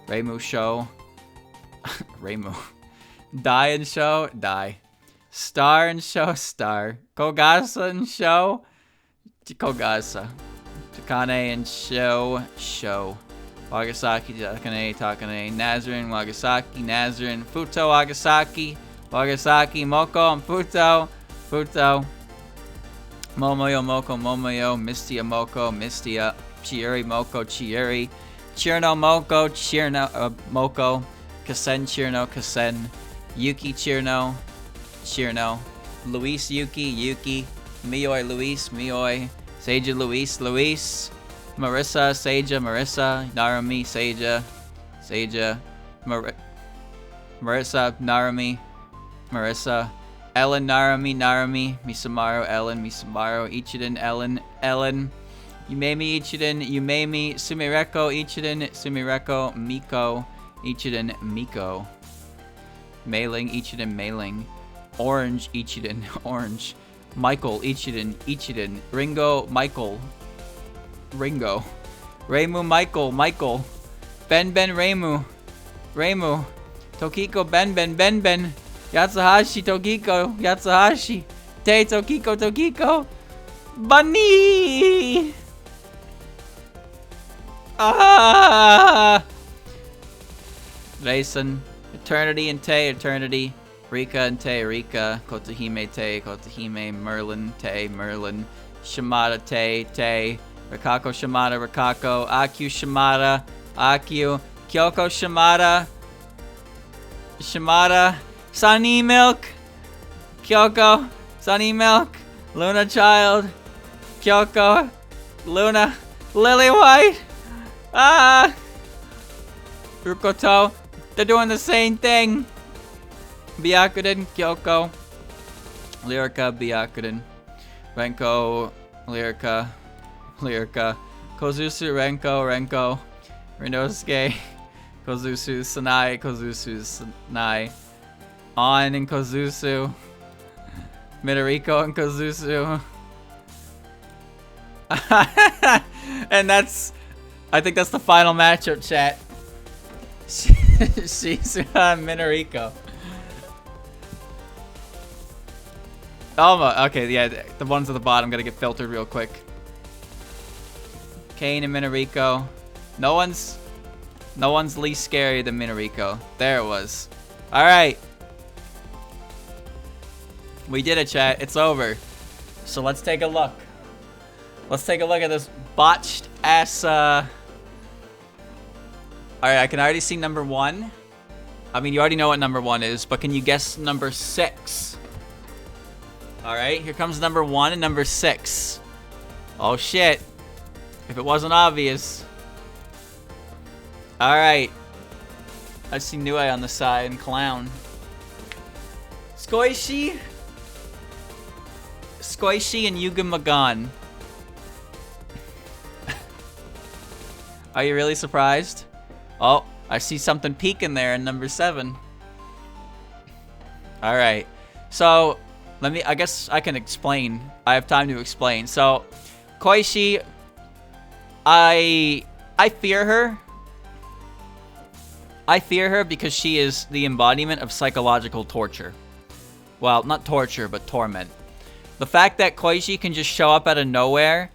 Reimu, Sho. Reimu. Dai and Sho, Dai. Star and Sho, Star. Kogasa and Sho, Kogasa. Takane and Sho, Sho. Wagasaki, Takane, Takane. Nazarin, Wagasaki, Nazarin. Futo, Wagasaki. Wagasaki, Moko, and Futo. Futo. Momoyo, Moko, Momoyo. Mistia, Moko, Mistia. Chiuri, Moko, Chiuri. Chirno, Moko, Chirno, Moko. Kasen, Chirno, Kasen. Yuki, Chirno. Chirno. Luis, Yuki, Yuki. Mioi, Luis, Mioi. Seija, Luis, Luis. Marissa, Seija, Marissa. Narumi, Seija. Seija. Marissa, Narumi. Marissa. Ellen, Narumi, Narumi. Misamaru, Ellen, Misamaru. Ichiden, Ellen, Ellen. Yumemi, Ichiden, Yumemi. Sumireko, Ichiden, Sumireko. Miko, Ichiden, Miko. Mailing, Ichiden, Mailing. Orange, Ichiden, Orange. Michael, Ichiden, Ichiden. Ringo, Michael. Ringo. Reimu, Michael, Michael. Ben, Reimu. Reimu. Tokiko, Ben, Ben. Yatsuhashi, Tokiko, Yatsuhashi. Te, Tokiko, Tokiko. Bunny! Ah! Raisin. Eternity and Te, Eternity. Rika and Te, Rika. Kotohime Te, Kotohime. Merlin, Te, Merlin. Shimada, Te. Rikako, Shimada, Rikako. Akyu, Shimada, Akyu. Kyoko, Shimada. Shimada. Sunny Milk. Kyoko. Sunny Milk. Luna Child. Kyoko. Luna. Lily White. Ah! Rukoto. They're doing the same thing. Byakuden, Kyoko. Lyrica, Byakuden. Renko, Lyrica. Kozusu, Renko. Rinosuke. Kozusu, Sanai. On and Kozusu. Midoriko and Kozusu. And I think that's the final matchup, chat. Shizuha and Midoriko. Oh, okay, yeah, the ones at the bottom gotta get filtered real quick. Kane and Midoriko. No one's least scary than Midoriko. There it was. Alright. We did it, chat. It's over. So let's take a look. Let's take a look at this botched ass, Alright, I can already see number 1. I mean, you already know what number 1 is, but can you guess number 6? Alright, here comes number 1 and number 6. Oh shit. If it wasn't obvious. Alright. I see Nue on the side and Clown. Squishy and Yuga Magan. Are you really surprised? Oh, I see something peeking there in number 7. All right. So, I guess I can explain. I have time to explain. So, Koishi, I fear her. I fear her because she is the embodiment of psychological torture. Well, not torture, but torment. The fact that Koishi can just show up out of nowhere,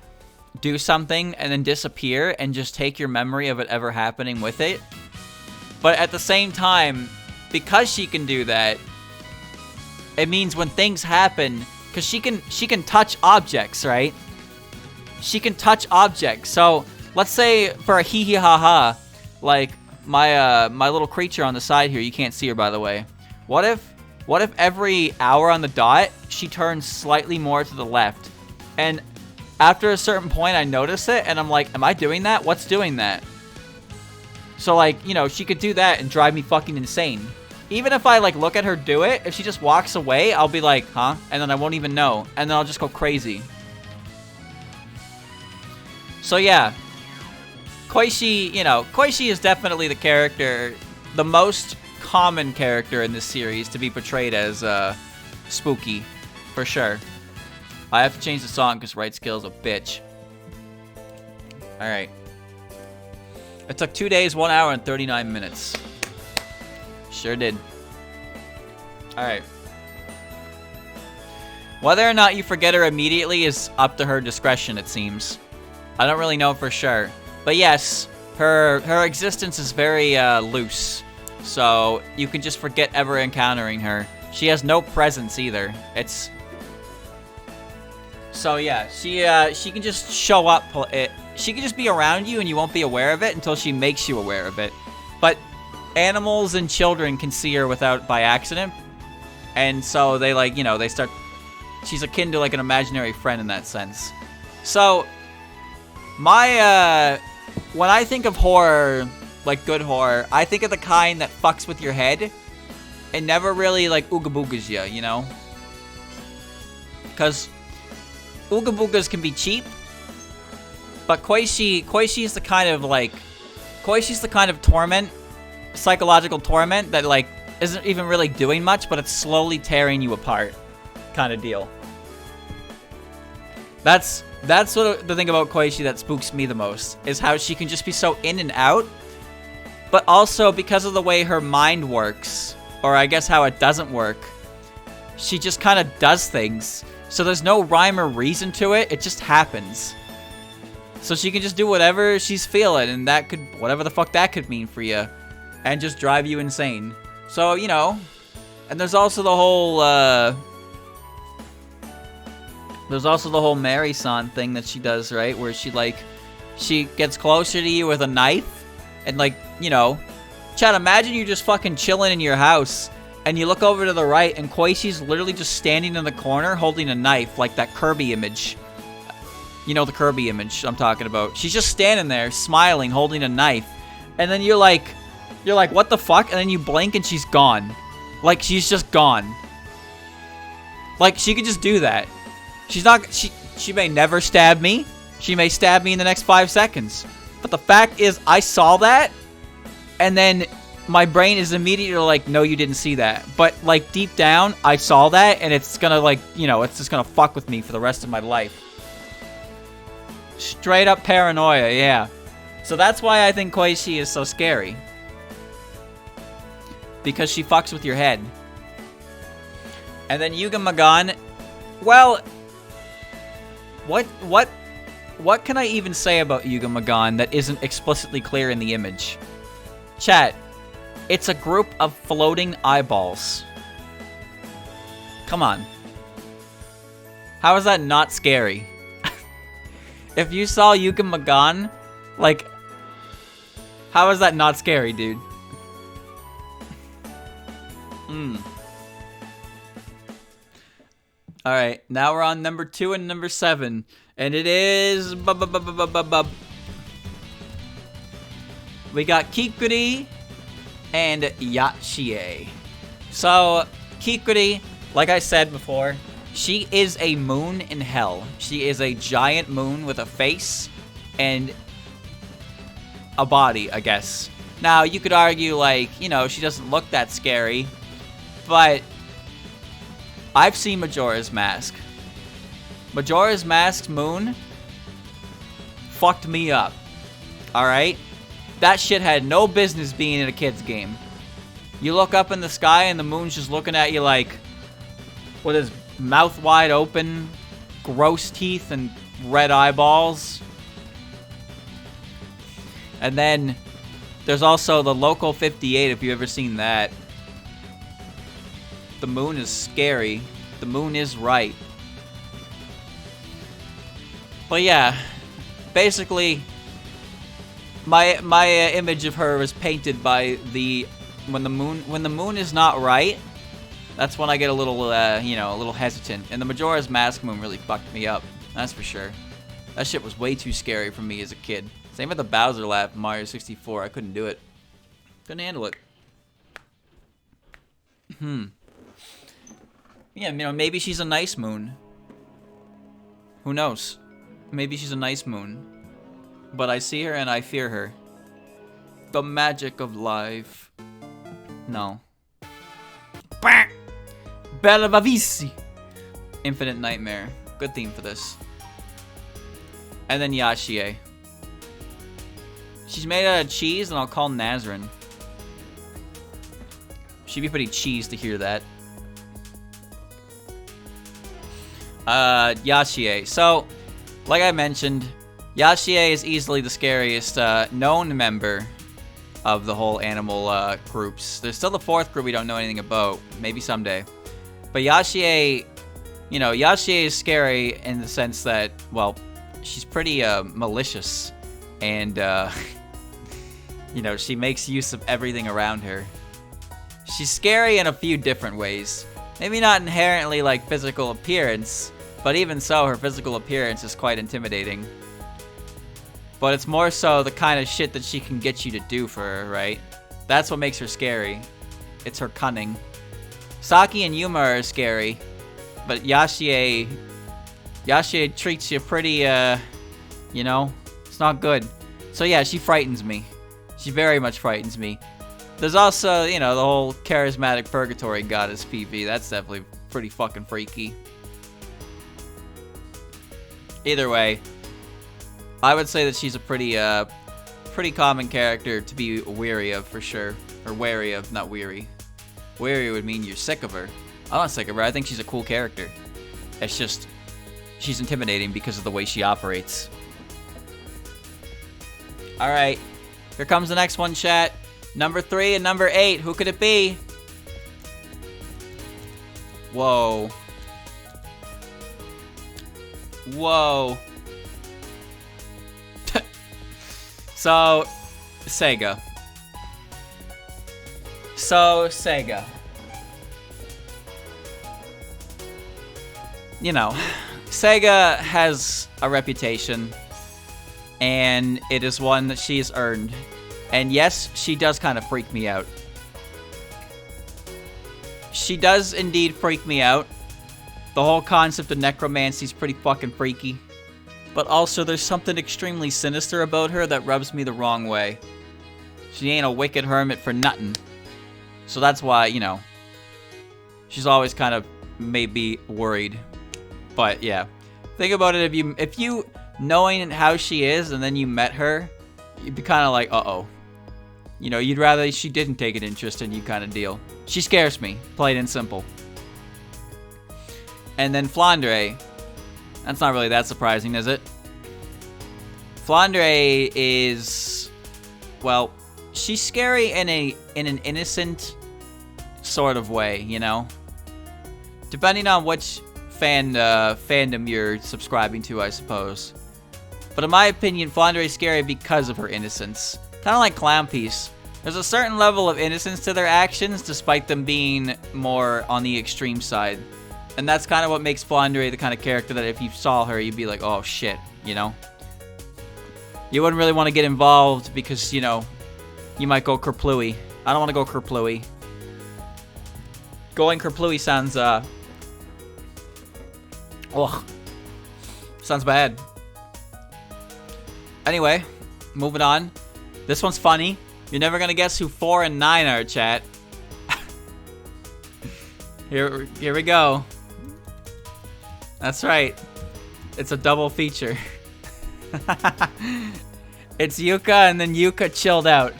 do something, and then disappear, and just take your memory of it ever happening with it. But at the same time, because she can do that, it means when things happen, because she can touch objects, right? She can touch objects. So let's say for a hee hee ha ha, like my little creature on the side here, you can't see her by the way. What if every hour on the dot she turns slightly more to the left, and after a certain point I notice it and I'm like, am I doing that? What's doing that? So like, you know, she could do that and drive me fucking insane. Even if I like look at her do it, if she just walks away, I'll be like, huh? And then I won't even know, and then I'll just go crazy. So yeah, Koishi, you know, Koishi is definitely the character, the most common character in this series to be portrayed as spooky, for sure. I have to change the song because Right Skill's a bitch. Alright. It took 2 days, 1 hour, and 39 minutes. Sure did. Alright. Whether or not you forget her immediately is up to her discretion, it seems. I don't really know for sure. But yes, her existence is very loose. So you can just forget ever encountering her. She has no presence either. It's... So yeah, she can just show up. She can just be around you and you won't be aware of it until she makes you aware of it. But animals and children can see her by accident. And so they like, you know, they start... She's akin to like an imaginary friend in that sense. So, when I think of horror, like good horror, I think of the kind that fucks with your head and never really like ooga boogas you know? Because ooga boogas can be cheap, but Koishi is the kind of like, Koishi's the kind of torment, psychological torment that like isn't even really doing much, but it's slowly tearing you apart, kind of deal. That's what the thing about Koishi that spooks me the most, is how she can just be so in and out, but also because of the way her mind works, or I guess how it doesn't work, she just kind of does things. So there's no rhyme or reason to it, it just happens. So she can just do whatever she's feeling, and that could, whatever the fuck that could mean for you, and just drive you insane. So, you know, and there's also the whole Mary-san thing that she does, right? Where she gets closer to you with a knife, and like, you know, Chad, imagine you're just fucking chilling in your house, and you look over to the right, and Koishi's literally just standing in the corner holding a knife, like that Kirby image. You know the Kirby image I'm talking about. She's just standing there, smiling, holding a knife, and then you're like, what the fuck? And then you blink and she's gone. Like, she's just gone. Like, she could just do that. She's not, she may never stab me. She may stab me in the next 5 seconds. But the fact is, I saw that, and then my brain is immediately like, no, you didn't see that. But, like, deep down, I saw that, and it's gonna, like, you know, it's just gonna fuck with me for the rest of my life. Straight up paranoia, yeah. So that's why I think Koishi is so scary. Because she fucks with your head. And then Yuga Magan, well, what can I even say about Yuga Magan that isn't explicitly clear in the image? Chat, it's a group of floating eyeballs. Come on. How is that not scary? If you saw Yuga Magan, like, how is that not scary, dude? Alright, now we're on number 2 and number 7. And it is... We got Kikuri and Yachie. So, Kikuri, like I said before, she is a moon in hell. She is a giant moon with a face, and a body, I guess. Now, you could argue, like, you know, she doesn't look that scary, but I've seen Majora's Mask. Majora's Mask's moon fucked me up. Alright? That shit had no business being in a kid's game. You look up in the sky and the moon's just looking at you like, with his mouth wide open, gross teeth and red eyeballs. And then there's also the Local 58, if you've ever seen that. The moon is scary. The moon is right. But yeah, basically, my image of her was painted by when the moon is not right. That's when I get a little you know, a little hesitant. And the Majora's Mask moon really fucked me up. That's for sure. That shit was way too scary for me as a kid. Same with the Bowser laugh in Mario 64. I couldn't do it. Couldn't handle it. Yeah, you know, maybe she's a nice moon. Who knows? Maybe she's a nice moon. But I see her and I fear her. The magic of life. No. Bella Bavisi. Infinite Nightmare. Good theme for this. And then Yashie. She's made out of cheese, and I'll call Nazrin. She'd be pretty cheese to hear that. Yashie. So, like I mentioned, Yashie is easily the scariest known member of the whole animal groups. There's still the fourth group we don't know anything about. Maybe someday. But Yashie, you know, Yashie is scary in the sense that, well, she's pretty malicious. And, you know, she makes use of everything around her. She's scary in a few different ways. Maybe not inherently like physical appearance, but even so, her physical appearance is quite intimidating. But it's more so the kind of shit that she can get you to do for her, right? That's what makes her scary. It's her cunning. Saki and Yuma are scary, but Yashie treats you pretty, you know, it's not good. So yeah, she frightens me. She very much frightens me. There's also, you know, the whole charismatic purgatory goddess PP. That's definitely pretty fucking freaky. Either way, I would say that she's a pretty common character to be weary of for sure. Or wary of, not weary. Weary would mean you're sick of her. I'm not sick of her. I think she's a cool character. It's just, she's intimidating because of the way she operates. Alright, here comes the next one, chat. Number 3 and number 8. Who could it be? Whoa. Whoa. So, Sega. You know, Sega has a reputation, and it is one that she's earned. And yes, she does kind of freak me out. She does indeed freak me out. The whole concept of necromancy is pretty fucking freaky. But also, there's something extremely sinister about her that rubs me the wrong way. She ain't a wicked hermit for nothing. So that's why, you know, she's always kind of maybe worried. But yeah, think about it, if you knowing how she is and then you met her, you'd be kind of like, uh-oh. You know, you'd rather she didn't take an interest in you kind of deal. She scares me, plain and simple. And then Flandre. That's not really that surprising, is it? Flandre is, well, she's scary in an innocent sort of way, you know? Depending on which fandom you're subscribing to, I suppose. But in my opinion, Flandre is scary because of her innocence. Kind of like Clown Piece. There's a certain level of innocence to their actions, despite them being more on the extreme side. And that's kind of what makes Flandre the kind of character that if you saw her, you'd be like, oh shit, you know? You wouldn't really want to get involved because, you know, you might go kerplooey. I don't want to go kerplooey. Going kerplooey sounds, ugh. Sounds bad. Anyway, moving on. This one's funny. You're never gonna guess who 4 and 9 are, chat. Here we go. That's right. It's a double feature. It's Yuka and then Yuka chilled out.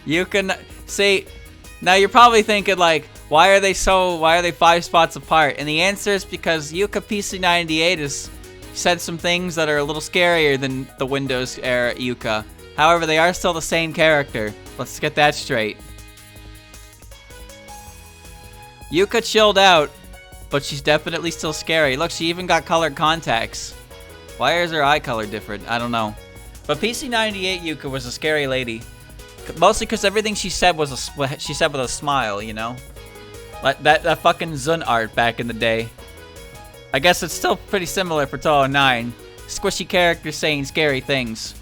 Yuka, see, now you're probably thinking like, why are they 5 spots apart? And the answer is because Yuka PC98 has said some things that are a little scarier than the Windows era Yuka. However, they are still the same character. Let's get that straight. Yuka chilled out, but she's definitely still scary. Look, she even got colored contacts. Why is her eye color different? I don't know. But PC98 Yuka was a scary lady. Mostly because everything she said was she said with a smile, you know? Like that fucking Zun art back in the day. I guess it's still pretty similar for Touhou 9. Squishy characters saying scary things.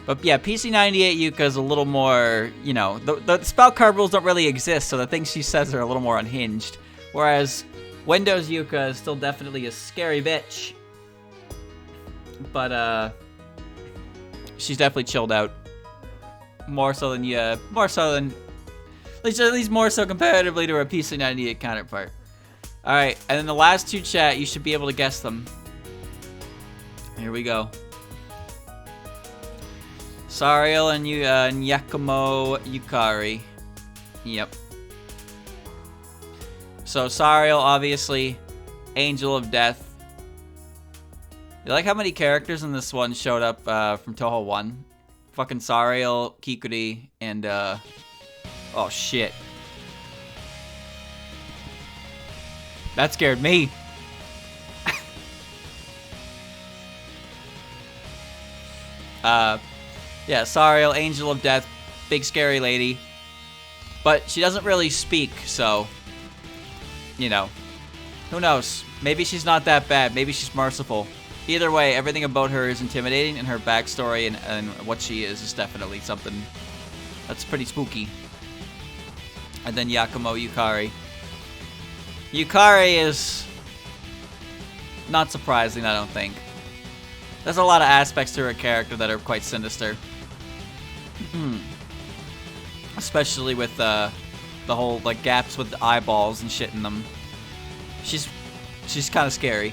But yeah, PC98 Yuka is a little more, you know, the spell card rules don't really exist, so the things she says are a little more unhinged. Whereas Windows Yuka is still definitely a scary bitch. But she's definitely chilled out. More so than at least more so comparatively to her PC98 counterpart. Alright, and then the last two, chat, you should be able to guess them. Here we go. Sariel and Yakumo Yukari. Yep. So Sariel, obviously, Angel of Death. You like how many characters in this one showed up from Touhou 1? Fucking Sariel, Kikuri, and oh shit. That scared me. Yeah, Sariel, Angel of Death, big scary lady. But she doesn't really speak, so, you know, who knows? Maybe she's not that bad. Maybe she's merciful. Either way, everything about her is intimidating, and her backstory and what she is definitely something that's pretty spooky. And then Yakumo Yukari. Yukari is not surprising, I don't think. There's a lot of aspects to her character that are quite sinister. Especially with the whole like gaps with the eyeballs and shit in them. She's kind of scary.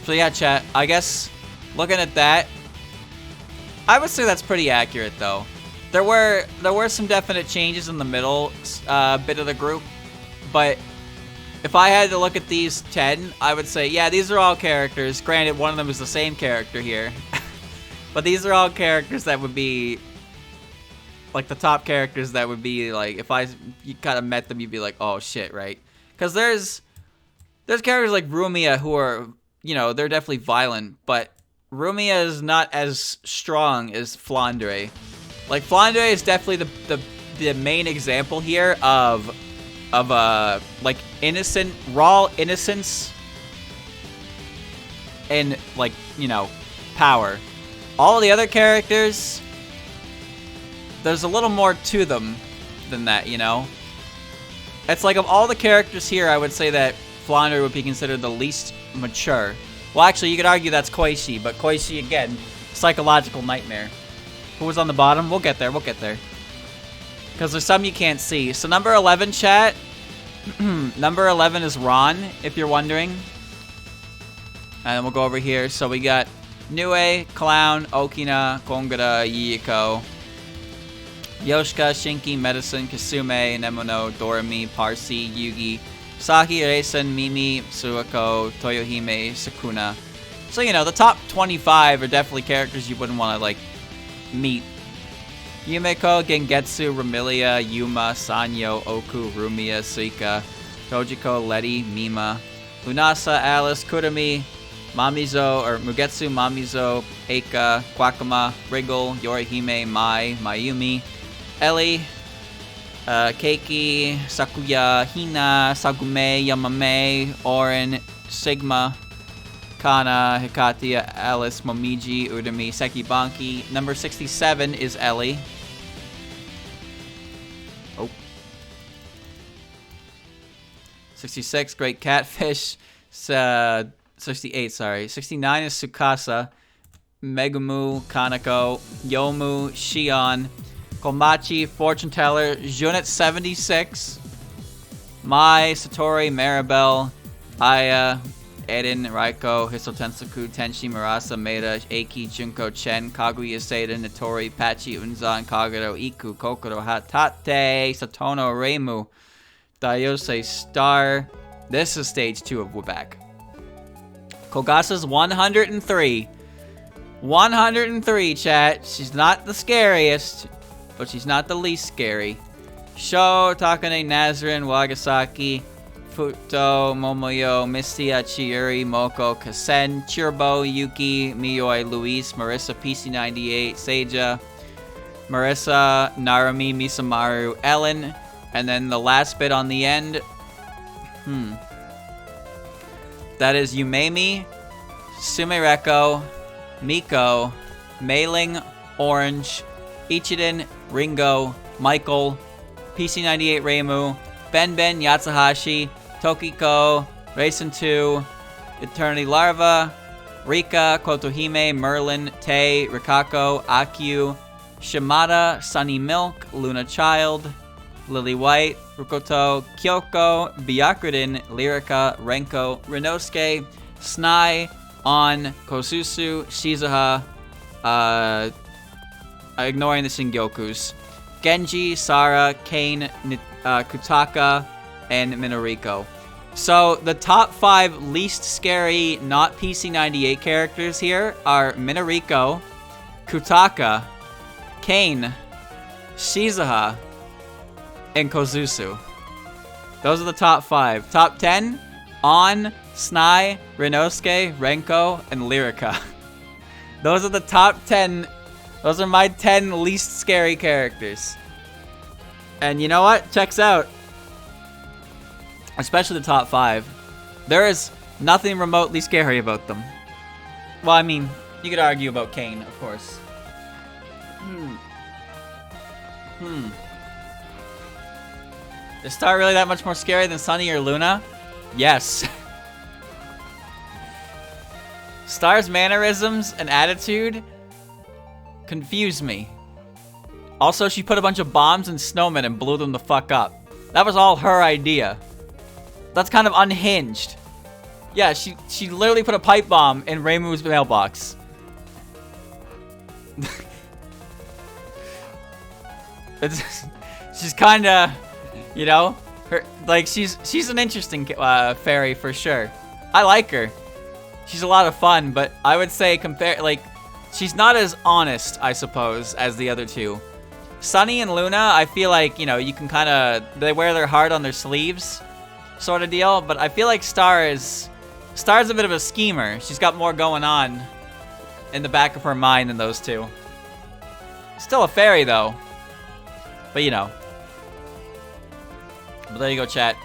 So yeah, chat, I guess looking at that, I would say that's pretty accurate though. There were some definite changes in the middle bit of the group, but if I had to look at these 10, I would say, yeah, these are all characters. Granted, one of them is the same character here. But these are all characters that would be like the top characters that would be like, if you kind of met them, you'd be like, oh shit, right? Because there's characters like Rumia who are, you know, they're definitely violent, but Rumia is not as strong as Flandre. Like, Flandre is definitely the main example here of like raw innocence and, like, you know, power. All the other characters, there's a little more to them than that, you know? It's like, of all the characters here, I would say that Flandre would be considered the least mature. Well, actually, you could argue that's Koichi, but Koichi, again, psychological nightmare. Who was on the bottom? We'll get there, Because there's some you can't see. So number 11, chat. Number 11 is Ron, if you're wondering. And then we'll go over here. So we got Nue, Clown, Okina, Kongara, Yiko, Yoshika, Shinki, Medicine, Kasume, Nemono, Doremi, Parsi, Yugi, Saki, Reisen, Mimi, Suako, Toyohime, Sakuna. So, you know, the top 25 are definitely characters you wouldn't want to, like, meet. Yumeko, Gengetsu, Ramilia, Yuma, Sanyo, Oku, Rumia, Suika, Tojiko, Letty, Mima, Lunasa, Alice, Kurumi, Mamizo, or Mugetsu, Mamizo, Eika, Kwakama, Wriggle, Yorihime, Mai, Mayumi, Ellie, Keiki, Sakuya, Hina, Sagume, Yamame, Orin, Sigma, Kana, Hikatia, Alice, Momiji, Udami, Sekibanki. Number 67 is Ellie. Oh. 66, Great Catfish. 68, sorry. 69 is Tsukasa. Megumu, Kaneko, Yomu, Shion, Komachi, Fortune Teller, Jun at 76, Mai, Satori, Maribel, Aya, Eden, Raiko, Hisotensoku, Tenshi, Murasa, Maeda, Eiki, Junko, Chen, Kaguya, Seda, Notori, Pachi, Unzan, Kagero, Iku, Kokoro, Hatate, Satono, Reimu, Dayose, Star. This is stage 2 of Wuback. Kogasa's 103. 103, chat. She's not the scariest, but she's not the least scary. Sho, Takane, Nazrin, Wagasaki, Futo, Momoyo, Mistia, Chiuri, Moko, Kasen, Chirbo, Yuki, Miyoi, Luis, Marissa, PC98, Seija, Marissa, Narumi, Misamaru, Ellen, and then the last bit on the end. That is Yumemi, Sumereko, Miko, Meiling, Orange, Ichiden, Ringo, Michael, PC98 Reimu, Ben, Yatsuhashi, Tokiko, Racing 2, Eternity Larva, Rika, Kotohime, Merlin, Tei, Rikako, Akyu, Shimada, Sunny Milk, Luna Child, Lily White, Rukoto, Kyoko, Byakurin, Lyrica, Renko, Rinosuke, Snai, On, Kosusu, Shizuha, ignoring the Shingyokus, Genji, Sara, Kane, Kutaka, and Minoriko. So the top 5 least scary not PC98 characters here are Minoriko, Kutaka, Kane, Shizuha, and Kosusu. Those are the top 5. Top 10, On, Snai, Rinosuke, Renko, and Lyrica. Those are the top 10. Those are my 10 least scary characters. And you know what? Checks out. Especially the top 5. There is nothing remotely scary about them. Well, I mean, you could argue about Kane, of course. Is Star really that much more scary than Sunny or Luna? Yes. Star's mannerisms and attitude confuse me. Also, she put a bunch of bombs and snowmen and blew them the fuck up. That was all her idea. That's kind of unhinged. Yeah, she literally put a pipe bomb in Reimu's mailbox. She's kind of, you know, she's an interesting fairy for sure. I like her. She's a lot of fun, but I would say she's not as honest, I suppose, as the other two. Sunny and Luna, I feel like, you know, you can kind of, they wear their heart on their sleeves sort of deal, but I feel like Star's a bit of a schemer. She's got more going on in the back of her mind than those two. Still a fairy, though. But, you know. But there you go, chat.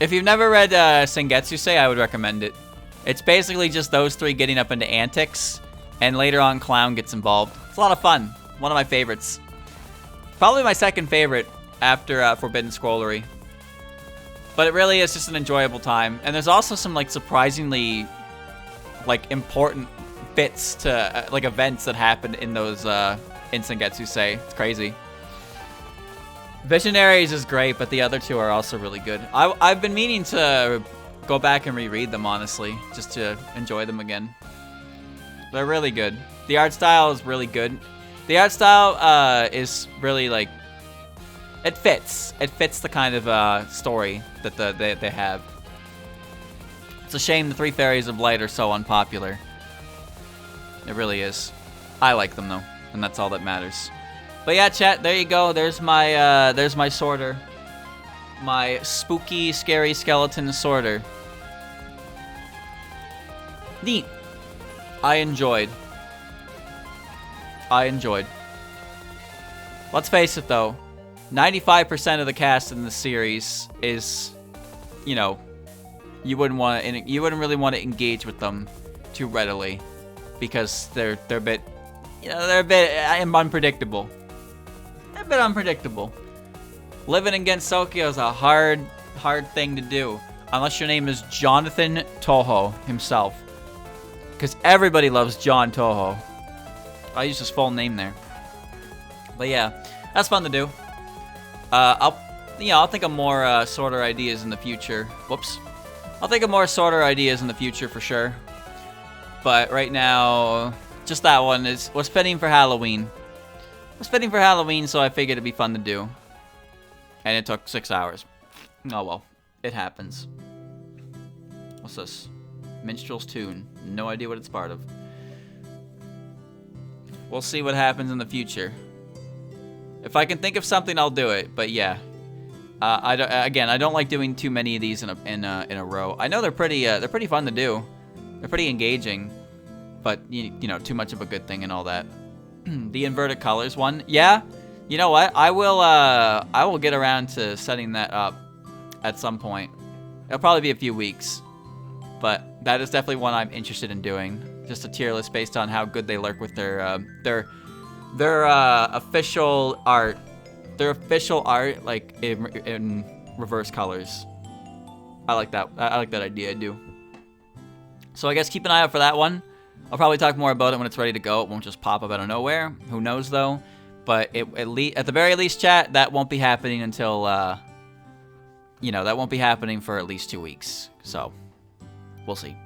If you've never read Sengetsu-sei, I would recommend it. It's basically just those three getting up into antics, and later on Clown gets involved. It's a lot of fun. One of my favorites. Probably my second favorite after Forbidden Scrollery. But it really is just an enjoyable time. And there's also some surprisingly important bits to events that happen in those in Sengetsu-sei. It's crazy. Visionaries is great, but the other two are also really good. I've been meaning to go back and reread them, honestly, just to enjoy them again. They're really good. The art style is really good. The art style is really it fits. It fits the kind of story that they have. It's a shame the Three Fairies of Light are so unpopular. It really is. I like them though, and that's all that matters. But yeah, chat, there you go. There's my sorter. My spooky, scary skeleton sorter. Neat. I enjoyed. Let's face it though, 95% of the cast in the series is, you know, you wouldn't really want to engage with them too readily because they're a bit, you know, they're a bit unpredictable. A bit unpredictable. Living against Sokyo is a hard thing to do. Unless your name is Jonathan Touhou himself. Because everybody loves John Touhou. I use his full name there. But yeah, that's fun to do. I'll think of more sorter ideas in the future. Whoops. I'll think of more sorter ideas in the future for sure. But right now, just that one was fitting for Halloween. It was fitting for Halloween, so I figured it'd be fun to do. And it took 6 hours. Oh well, it happens. What's this? Minstrel's Tune. No idea what it's part of. We'll see what happens in the future. If I can think of something, I'll do it. But yeah, I don't like doing too many of these in a row. I know they're pretty fun to do. They're pretty engaging, but you know, too much of a good thing and all that. The inverted colors one, yeah. You know what? I will get around to setting that up at some point. It'll probably be a few weeks, but that is definitely one I'm interested in doing. Just a tier list based on how good they look with their official art. Their official art, like in reverse colors. I like that. I like that idea. I do. So I guess keep an eye out for that one. I'll probably talk more about it when it's ready to go. It won't just pop up out of nowhere. Who knows though? But at the very least, chat, that won't be happening until that won't be happening for at least 2 weeks. So we'll see.